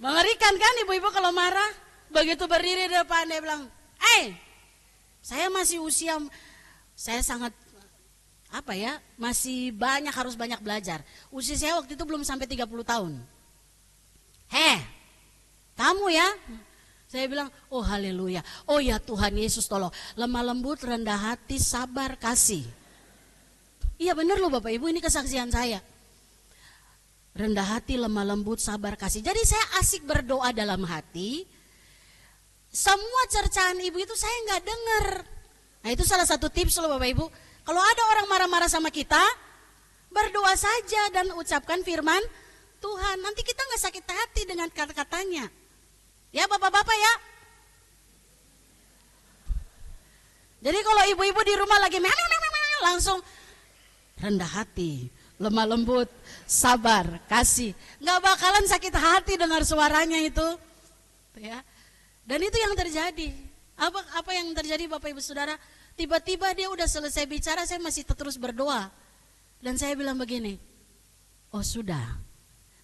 Mengerikan kan ibu-ibu kalau marah? Begitu berdiri di depan dia bilang, saya masih usia, saya sangat masih harus banyak belajar. Usia saya waktu itu belum sampai 30 tahun. Kamu ya? Saya bilang, oh haleluya. Oh ya Tuhan Yesus tolong. Lemah lembut, rendah hati, sabar, kasih. Iya benar loh Bapak Ibu, ini kesaksian saya. Rendah hati, lemah lembut, sabar, kasih. Jadi saya asik berdoa dalam hati. Semua cercaan ibu itu saya gak dengar. Nah itu salah satu tips loh Bapak Ibu. Kalau ada orang marah-marah sama kita, berdoa saja dan ucapkan firman Tuhan. Nanti kita gak sakit hati dengan kata-katanya. Ya Bapak-bapak ya. Jadi kalau ibu-ibu di rumah lagi langsung rendah hati, lemah lembut, sabar, kasih. Nggak bakalan sakit hati dengar suaranya itu. Ya. Dan itu yang terjadi. Apa yang terjadi Bapak Ibu Saudara? Tiba-tiba dia udah selesai bicara, saya masih terus berdoa. Dan saya bilang begini, oh sudah,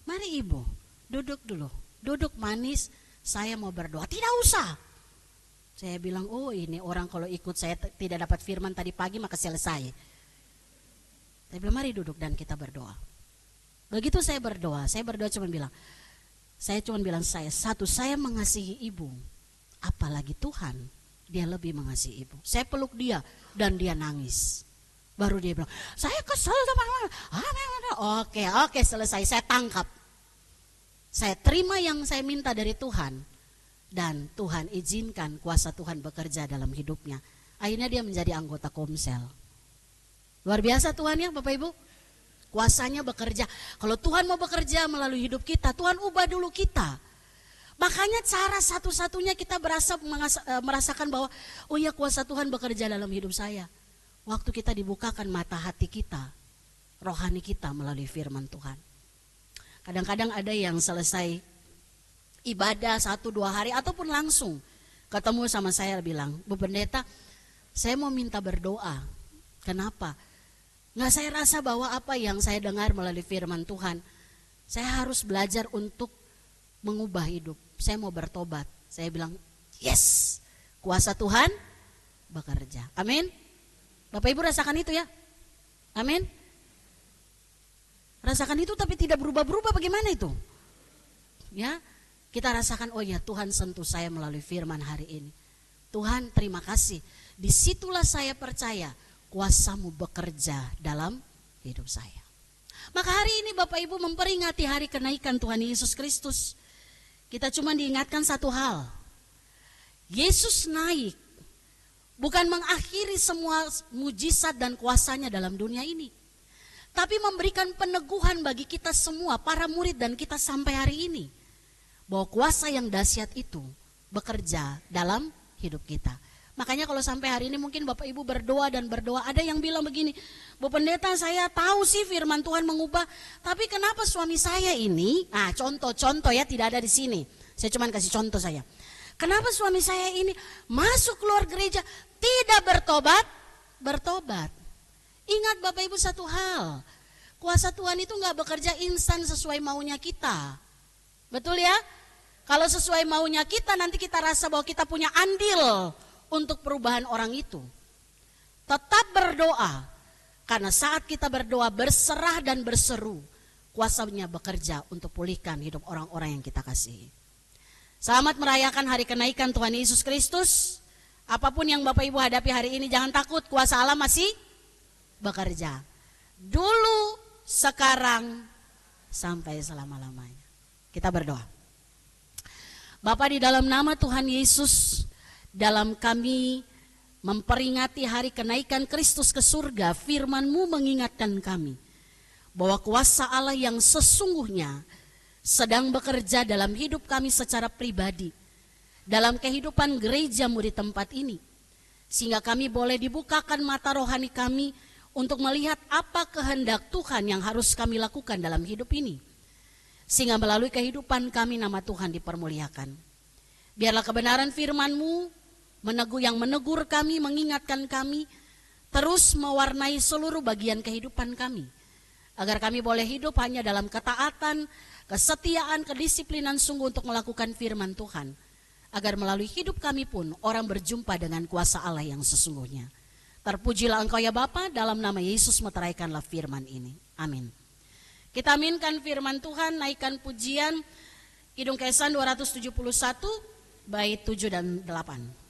mari ibu duduk dulu. Duduk manis, saya mau berdoa. Tidak usah. Saya bilang, oh ini orang kalau ikut saya tidak dapat firman tadi pagi maka selesai. Saya bilang mari duduk dan kita berdoa. Begitu saya berdoa cuma bilang, saya mengasihi ibu. Apalagi Tuhan, dia lebih mengasihi ibu. Saya peluk dia dan dia nangis. Baru dia bilang, saya kesel sama mama. Oke, selesai, saya tangkap. Saya terima yang saya minta dari Tuhan. Dan Tuhan izinkan kuasa Tuhan bekerja dalam hidupnya. Akhirnya dia menjadi anggota Komsel. Luar biasa Tuhan ya Bapak Ibu. Kuasanya bekerja. Kalau Tuhan mau bekerja melalui hidup kita, Tuhan ubah dulu kita. Makanya cara satu-satunya kita merasakan bahwa oh ya kuasa Tuhan bekerja dalam hidup saya. Waktu kita dibukakan mata hati kita, rohani kita melalui firman Tuhan. Kadang-kadang ada yang selesai ibadah 1-2 hari ataupun langsung ketemu sama saya bilang, Bu Pendeta, saya mau minta berdoa. Kenapa? Nggak saya rasa bahwa apa yang saya dengar melalui firman Tuhan, saya harus belajar untuk mengubah hidup. Saya mau bertobat. Saya bilang, yes, kuasa Tuhan bekerja. Amin. Bapak Ibu rasakan itu ya. Amin. Rasakan itu tapi tidak berubah-berubah, bagaimana itu? Ya, kita rasakan, oh ya Tuhan sentuh saya melalui firman hari ini. Tuhan terima kasih. Disitulah saya percaya kuasa-Mu bekerja dalam hidup saya. Maka hari ini Bapak Ibu memperingati hari kenaikan Tuhan Yesus Kristus. Kita cuma diingatkan satu hal. Yesus naik bukan mengakhiri semua mujizat dan kuasanya dalam dunia ini. Tapi memberikan peneguhan bagi kita semua, para murid dan kita sampai hari ini. Bahwa kuasa yang dahsyat itu bekerja dalam hidup kita. Makanya kalau sampai hari ini mungkin Bapak Ibu berdoa dan berdoa. Ada yang bilang begini, Bu Pendeta saya tahu sih firman Tuhan mengubah. Tapi kenapa suami saya ini, contoh ya tidak ada di sini. Saya cuma kasih contoh saya. Kenapa suami saya ini masuk keluar gereja tidak bertobat. Ingat Bapak Ibu satu hal. Kuasa Tuhan itu gak bekerja instan sesuai maunya kita. Betul ya? Kalau sesuai maunya kita nanti kita rasa bahwa kita punya andil untuk perubahan orang itu. Tetap berdoa. Karena saat kita berdoa berserah dan berseru, kuasanya bekerja untuk pulihkan hidup orang-orang yang kita kasihi. Selamat merayakan hari kenaikan Tuhan Yesus Kristus. Apapun yang Bapak Ibu hadapi hari ini jangan takut, kuasa Allah masih bekerja. Dulu, sekarang, sampai selama-lamanya. Kita berdoa. Bapa, di dalam nama Tuhan Yesus, dalam kami memperingati hari kenaikan Kristus ke surga, firman-Mu mengingatkan kami bahwa kuasa Allah yang sesungguhnya sedang bekerja dalam hidup kami secara pribadi, dalam kehidupan gereja-Mu di tempat ini, sehingga kami boleh dibukakan mata rohani kami untuk melihat apa kehendak Tuhan yang harus kami lakukan dalam hidup ini. Sehingga melalui kehidupan kami nama Tuhan dipermuliakan. Biarlah kebenaran firman-Mu menegur kami, mengingatkan kami, terus mewarnai seluruh bagian kehidupan kami. Agar kami boleh hidup hanya dalam ketaatan, kesetiaan, kedisiplinan sungguh untuk melakukan firman Tuhan. Agar melalui hidup kami pun orang berjumpa dengan kuasa Allah yang sesungguhnya. Terpujilah Engkau ya Bapa, dalam nama Yesus meteraikanlah firman ini. Amin. Kita aminkan firman Tuhan, naikkan pujian Kidung Kesan 271, bait 7 dan 8.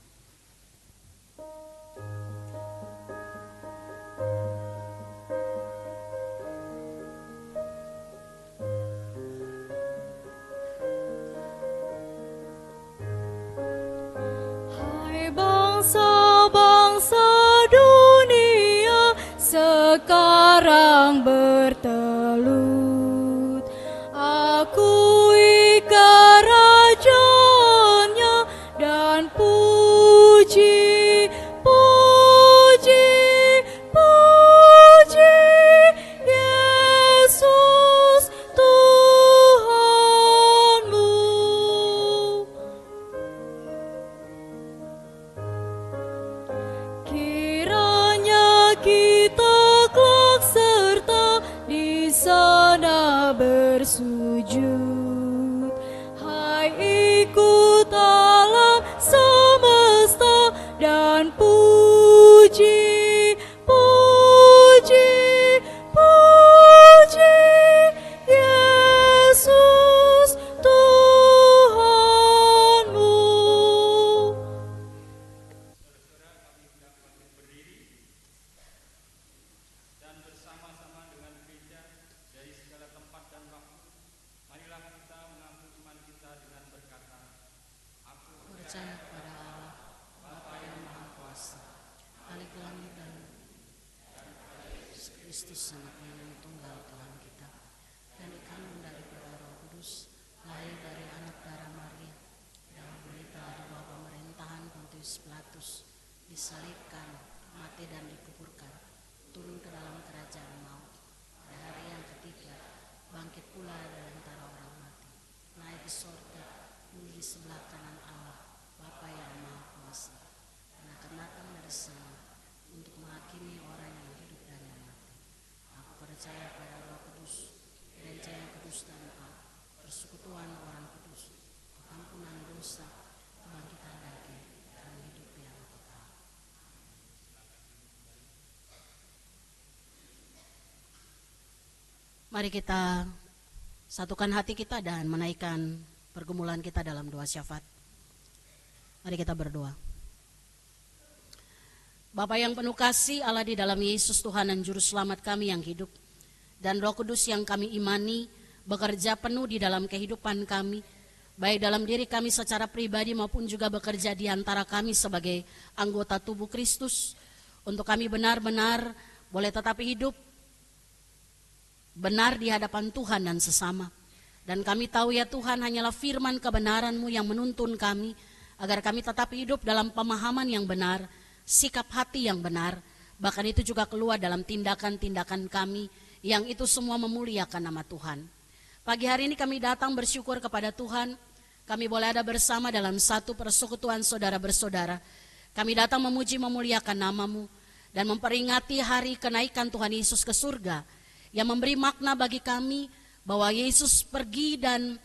Hai bangsa-bangsa dunia sekarang bertelut, akui kerajaannya dan puji percaya kepada Allah, Bapa yang Maha Kuasa, Khalik langit dan Kristus anaknya yang tunggal Tuhan kita, dan dikandung daripada Roh Kudus, lahir dari anak darah Maria, dan berita di bawah pemerintahan Pontius Pilatus, disalibkan, mati dan dikuburkan, turun ke dalam kerajaan maut, pada hari yang ketiga bangkit pula dari antara orang mati, naik ke sorga, duduk di sebelah kanan Allah, Bapa yang Maha Kuasa, dan akan datang dari sana untuk menghakimi orang yang hidup dan yang mati. Aku percaya pada Roh Kudus, gereja yang kudus dan taat, persekutuan orang kudus, pengampunan dosa, kebangkitan daging, dan hidup yang kekal. Mari kita satukan hati kita dan menaikkan pergumulan kita dalam doa syafaat. Mari kita berdoa. Bapa yang penuh kasih, Allah di dalam Yesus Tuhan dan Juru Selamat kami yang hidup, dan Roh Kudus yang kami imani bekerja penuh di dalam kehidupan kami, baik dalam diri kami secara pribadi maupun juga bekerja di antara kami sebagai anggota tubuh Kristus, untuk kami benar-benar boleh tetap hidup benar di hadapan Tuhan dan sesama. Dan kami tahu ya Tuhan, hanyalah firman kebenaran-Mu yang menuntun kami, agar kami tetap hidup dalam pemahaman yang benar, sikap hati yang benar, bahkan itu juga keluar dalam tindakan-tindakan kami, yang itu semua memuliakan nama Tuhan. Pagi hari ini kami datang bersyukur kepada Tuhan, kami boleh ada bersama dalam satu persekutuan saudara bersaudara. Kami datang memuji memuliakan nama-Mu, dan memperingati hari kenaikan Tuhan Yesus ke surga, yang memberi makna bagi kami, bahwa Yesus pergi dan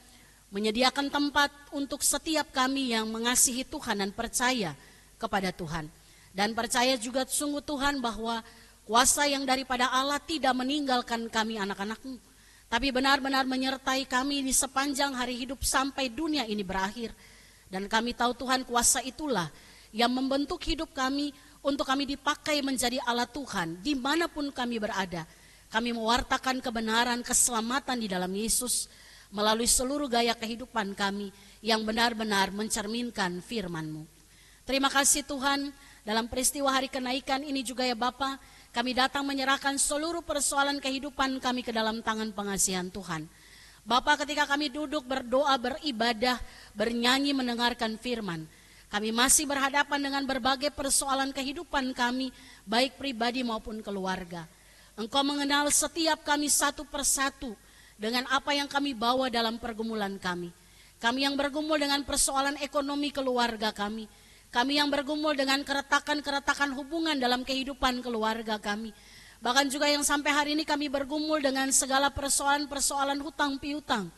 menyediakan tempat untuk setiap kami yang mengasihi Tuhan dan percaya kepada Tuhan. Dan percaya juga sungguh Tuhan bahwa kuasa yang daripada Allah tidak meninggalkan kami anak-anak-Mu, tapi benar-benar menyertai kami di sepanjang hari hidup sampai dunia ini berakhir. Dan kami tahu Tuhan, kuasa itulah yang membentuk hidup kami untuk kami dipakai menjadi alat Tuhan dimanapun kami berada. Kami mewartakan kebenaran, keselamatan di dalam Yesus melalui seluruh gaya kehidupan kami yang benar-benar mencerminkan firman-Mu. Terima kasih Tuhan, dalam peristiwa hari kenaikan ini juga ya Bapa, kami datang menyerahkan seluruh persoalan kehidupan kami ke dalam tangan pengasihan Tuhan. Bapa, ketika kami duduk berdoa, beribadah, bernyanyi, mendengarkan firman, kami masih berhadapan dengan berbagai persoalan kehidupan kami, baik pribadi maupun keluarga. Engkau mengenal setiap kami satu persatu dengan apa yang kami bawa dalam pergumulan kami. Kami yang bergumul dengan persoalan ekonomi keluarga kami. Kami yang bergumul dengan keretakan-keretakan hubungan dalam kehidupan keluarga kami. Bahkan juga yang sampai hari ini kami bergumul dengan segala persoalan-persoalan hutang piutang.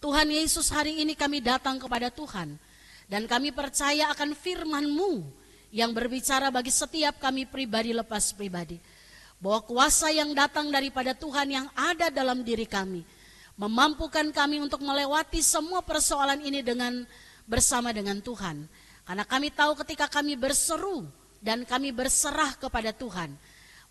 Tuhan Yesus, hari ini kami datang kepada Tuhan. Dan kami percaya akan firman-Mu yang berbicara bagi setiap kami pribadi lepas pribadi. Bahwa kuasa yang datang daripada Tuhan yang ada dalam diri kami memampukan kami untuk melewati semua persoalan ini dengan bersama dengan Tuhan. Karena kami tahu ketika kami berseru dan kami berserah kepada Tuhan,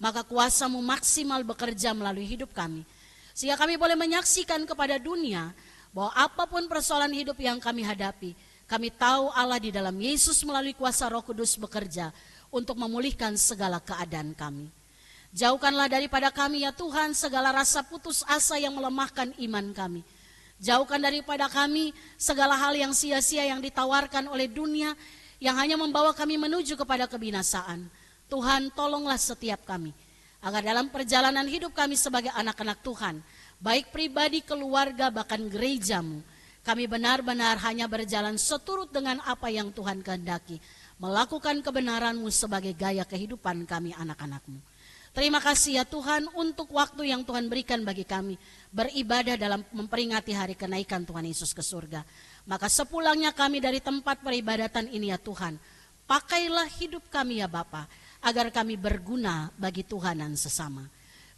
maka kuasa-Mu maksimal bekerja melalui hidup kami. Sehingga kami boleh menyaksikan kepada dunia bahwa apapun persoalan hidup yang kami hadapi, kami tahu Allah di dalam Yesus melalui kuasa Roh Kudus bekerja untuk memulihkan segala keadaan kami. Jauhkanlah daripada kami ya Tuhan segala rasa putus asa yang melemahkan iman kami. Jauhkan daripada kami segala hal yang sia-sia yang ditawarkan oleh dunia yang hanya membawa kami menuju kepada kebinasaan. Tuhan, tolonglah setiap kami agar dalam perjalanan hidup kami sebagai anak-anak Tuhan, baik pribadi, keluarga, bahkan gereja-Mu, kami benar-benar hanya berjalan seturut dengan apa yang Tuhan kehendaki, melakukan kebenaran-Mu sebagai gaya kehidupan kami anak-anak-Mu. Terima kasih ya Tuhan untuk waktu yang Tuhan berikan bagi kami beribadah dalam memperingati hari kenaikan Tuhan Yesus ke surga. Maka sepulangnya kami dari tempat peribadatan ini ya Tuhan, pakailah hidup kami ya Bapa, agar kami berguna bagi Tuhan dan sesama.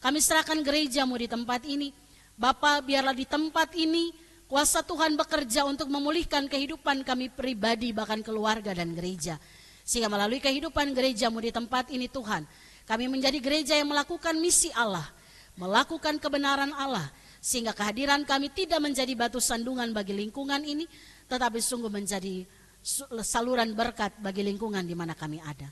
Kami serahkan gereja-Mu di tempat ini. Bapa, biarlah di tempat ini kuasa Tuhan bekerja untuk memulihkan kehidupan kami pribadi, bahkan keluarga dan gereja. Sehingga melalui kehidupan gereja-Mu di tempat ini Tuhan, kami menjadi gereja yang melakukan misi Allah, melakukan kebenaran Allah, sehingga kehadiran kami tidak menjadi batu sandungan bagi lingkungan ini, tetapi sungguh menjadi saluran berkat bagi lingkungan di mana kami ada.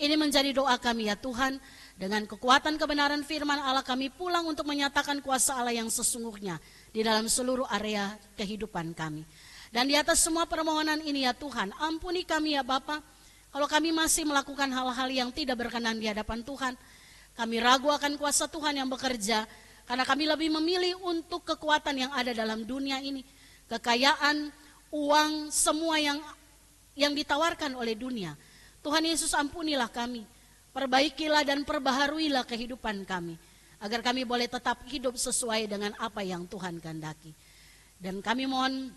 Ini menjadi doa kami ya Tuhan, dengan kekuatan kebenaran firman Allah kami pulang untuk menyatakan kuasa Allah yang sesungguhnya di dalam seluruh area kehidupan kami. Dan di atas semua permohonan ini ya Tuhan, ampuni kami ya Bapa, kalau kami masih melakukan hal-hal yang tidak berkenan di hadapan Tuhan. Kami ragu akan kuasa Tuhan yang bekerja, karena kami lebih memilih untuk kekuatan yang ada dalam dunia ini, kekayaan, uang, semua yang ditawarkan oleh dunia. Tuhan Yesus, ampunilah kami, perbaikilah dan perbaharuilah kehidupan kami, agar kami boleh tetap hidup sesuai dengan apa yang Tuhan kehendaki. Dan kami mohon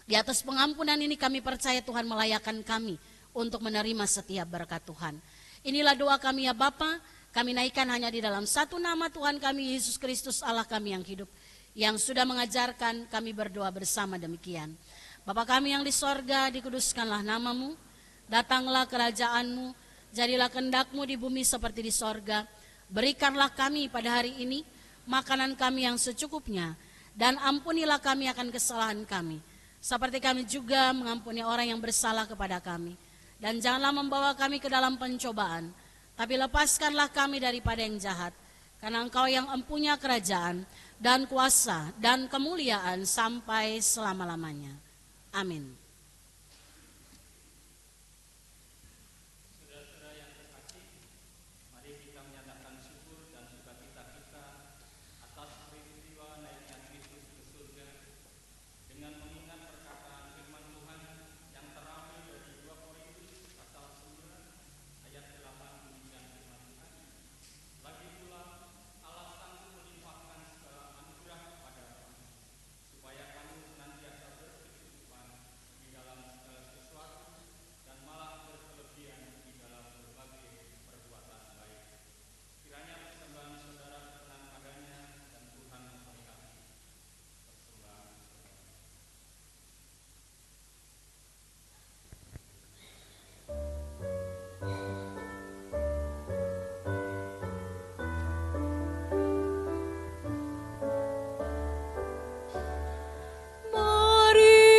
di atas pengampunan ini, kami percaya Tuhan melayakkan kami untuk menerima setiap berkat Tuhan. Inilah doa kami ya Bapa, kami naikkan hanya di dalam satu nama Tuhan kami, Yesus Kristus Allah kami yang hidup, yang sudah mengajarkan kami berdoa bersama demikian. Bapa kami yang di sorga, dikuduskanlah namamu, datanglah kerajaanmu, jadilah kehendak-Mu di bumi seperti di sorga. Berikanlah kami pada hari ini makanan kami yang secukupnya, dan ampunilah kami akan kesalahan kami, seperti kami juga mengampuni orang yang bersalah kepada kami. Dan janganlah membawa kami ke dalam pencobaan, tapi lepaskanlah kami daripada yang jahat. Karena Engkau yang empunya kerajaan dan kuasa dan kemuliaan sampai selama-lamanya. Amin.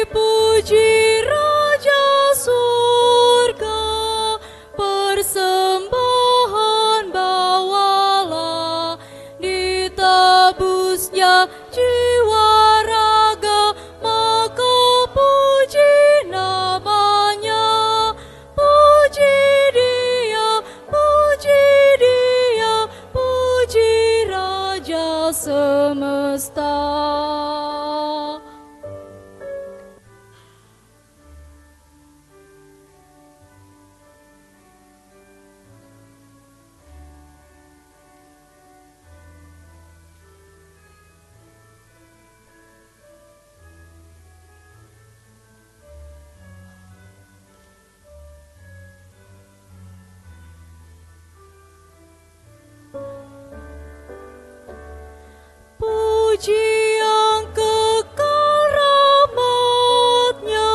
Puji Raja surga, persembahan bawalah, ditebusnya jiwa raga, maka puji namanya. Puji Dia, puji Dia, puji Raja semesta. Puji yang kekal rahmat-Nya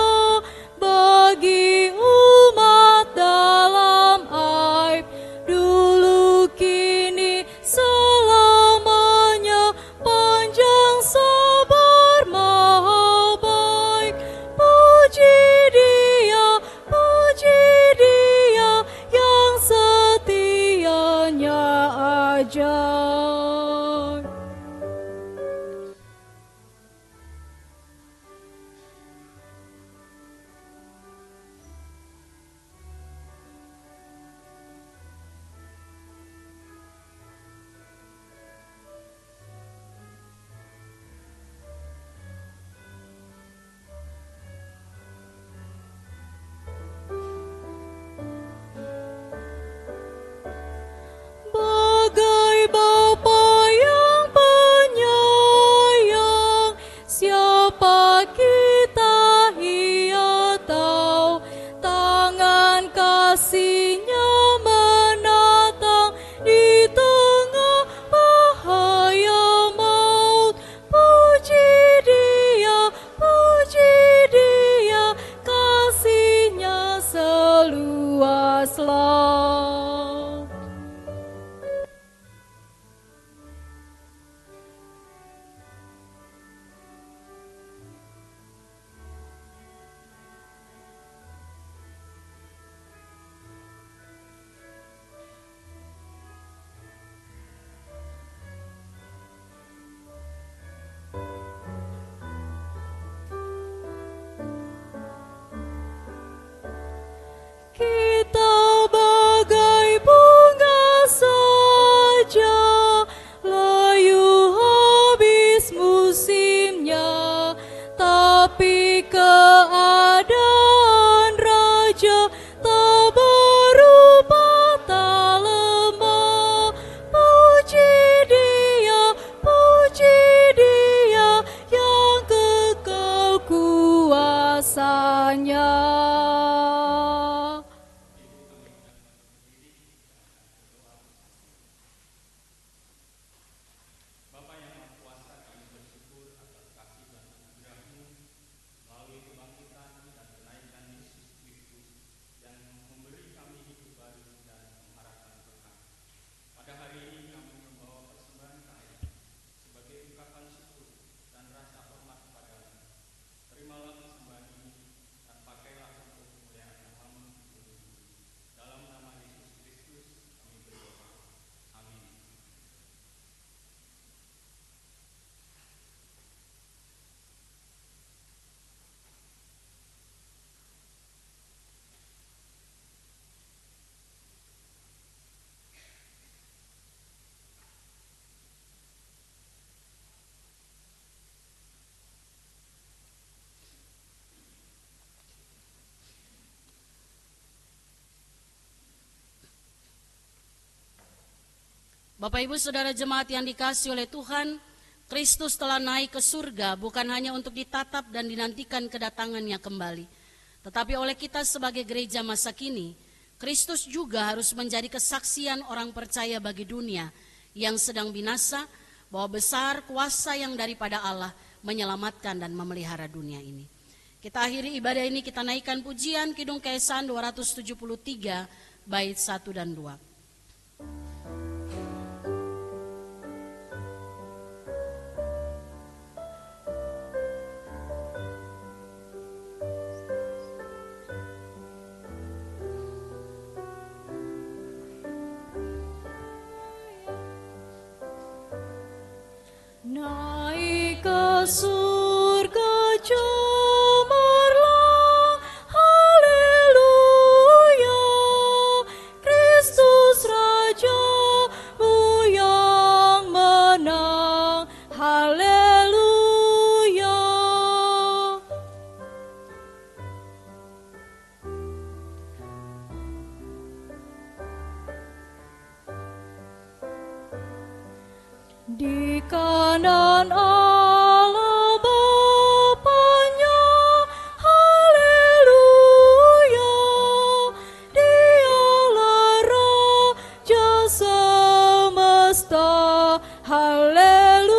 bagi umat dalam aib, dulu kini selamanya, panjang sabar maha baik. Puji Dia yang setianya ajaib. Bapak Ibu Saudara jemaat yang dikasihi oleh Tuhan, Kristus telah naik ke surga bukan hanya untuk ditatap dan dinantikan kedatangannya kembali. Tetapi oleh kita sebagai gereja masa kini, Kristus juga harus menjadi kesaksian orang percaya bagi dunia yang sedang binasa, bahwa besar kuasa yang daripada Allah menyelamatkan dan memelihara dunia ini. Kita akhiri ibadah ini, kita naikkan pujian Kidung Keesan 273 bait 1 dan 2. Naik ke surga cemerlang, haleluya, Kristus Rajamu yang menang, haleluya. Di kanan Allah Bapanya, haleluya, Dialah Raja semesta, haleluya.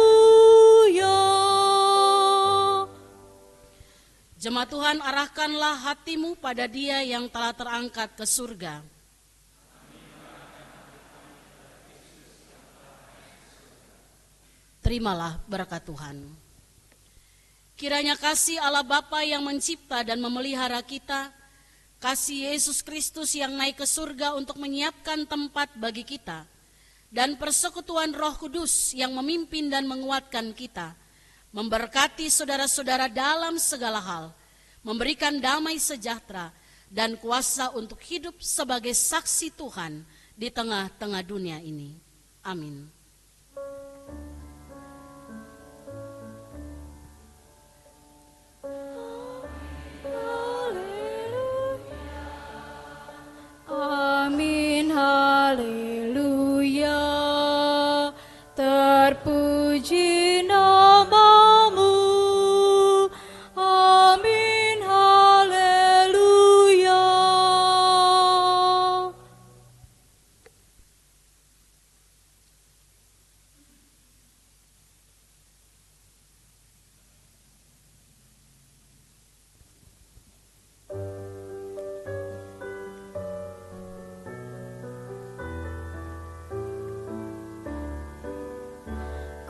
Jemaat Tuhan, arahkanlah hatimu pada Dia yang telah terangkat ke surga. Terimalah berkat Tuhan. Kiranya kasih Allah Bapa yang mencipta dan memelihara kita, kasih Yesus Kristus yang naik ke surga untuk menyiapkan tempat bagi kita, dan persekutuan Roh Kudus yang memimpin dan menguatkan kita, memberkati saudara-saudara dalam segala hal, memberikan damai sejahtera dan kuasa untuk hidup sebagai saksi Tuhan di tengah-tengah dunia ini. Amin. Amin, haleluya, terpuji namamu. Amin, haleluya.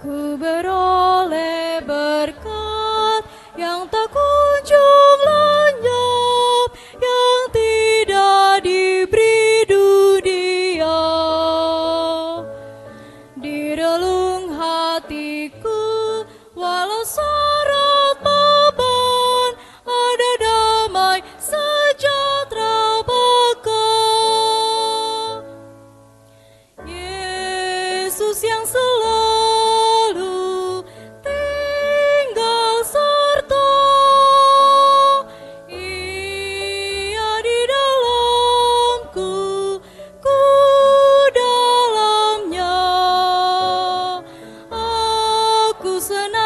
Ku beroleh berkat yang tak kunjung lenyap, yang tidak diberi dunia. Di relung hatiku, walau syarat beban, ada damai sejahtera bekal. Yesus yang selalu tinggal serta, Ia di dalamku, ku dalamnya. Aku senang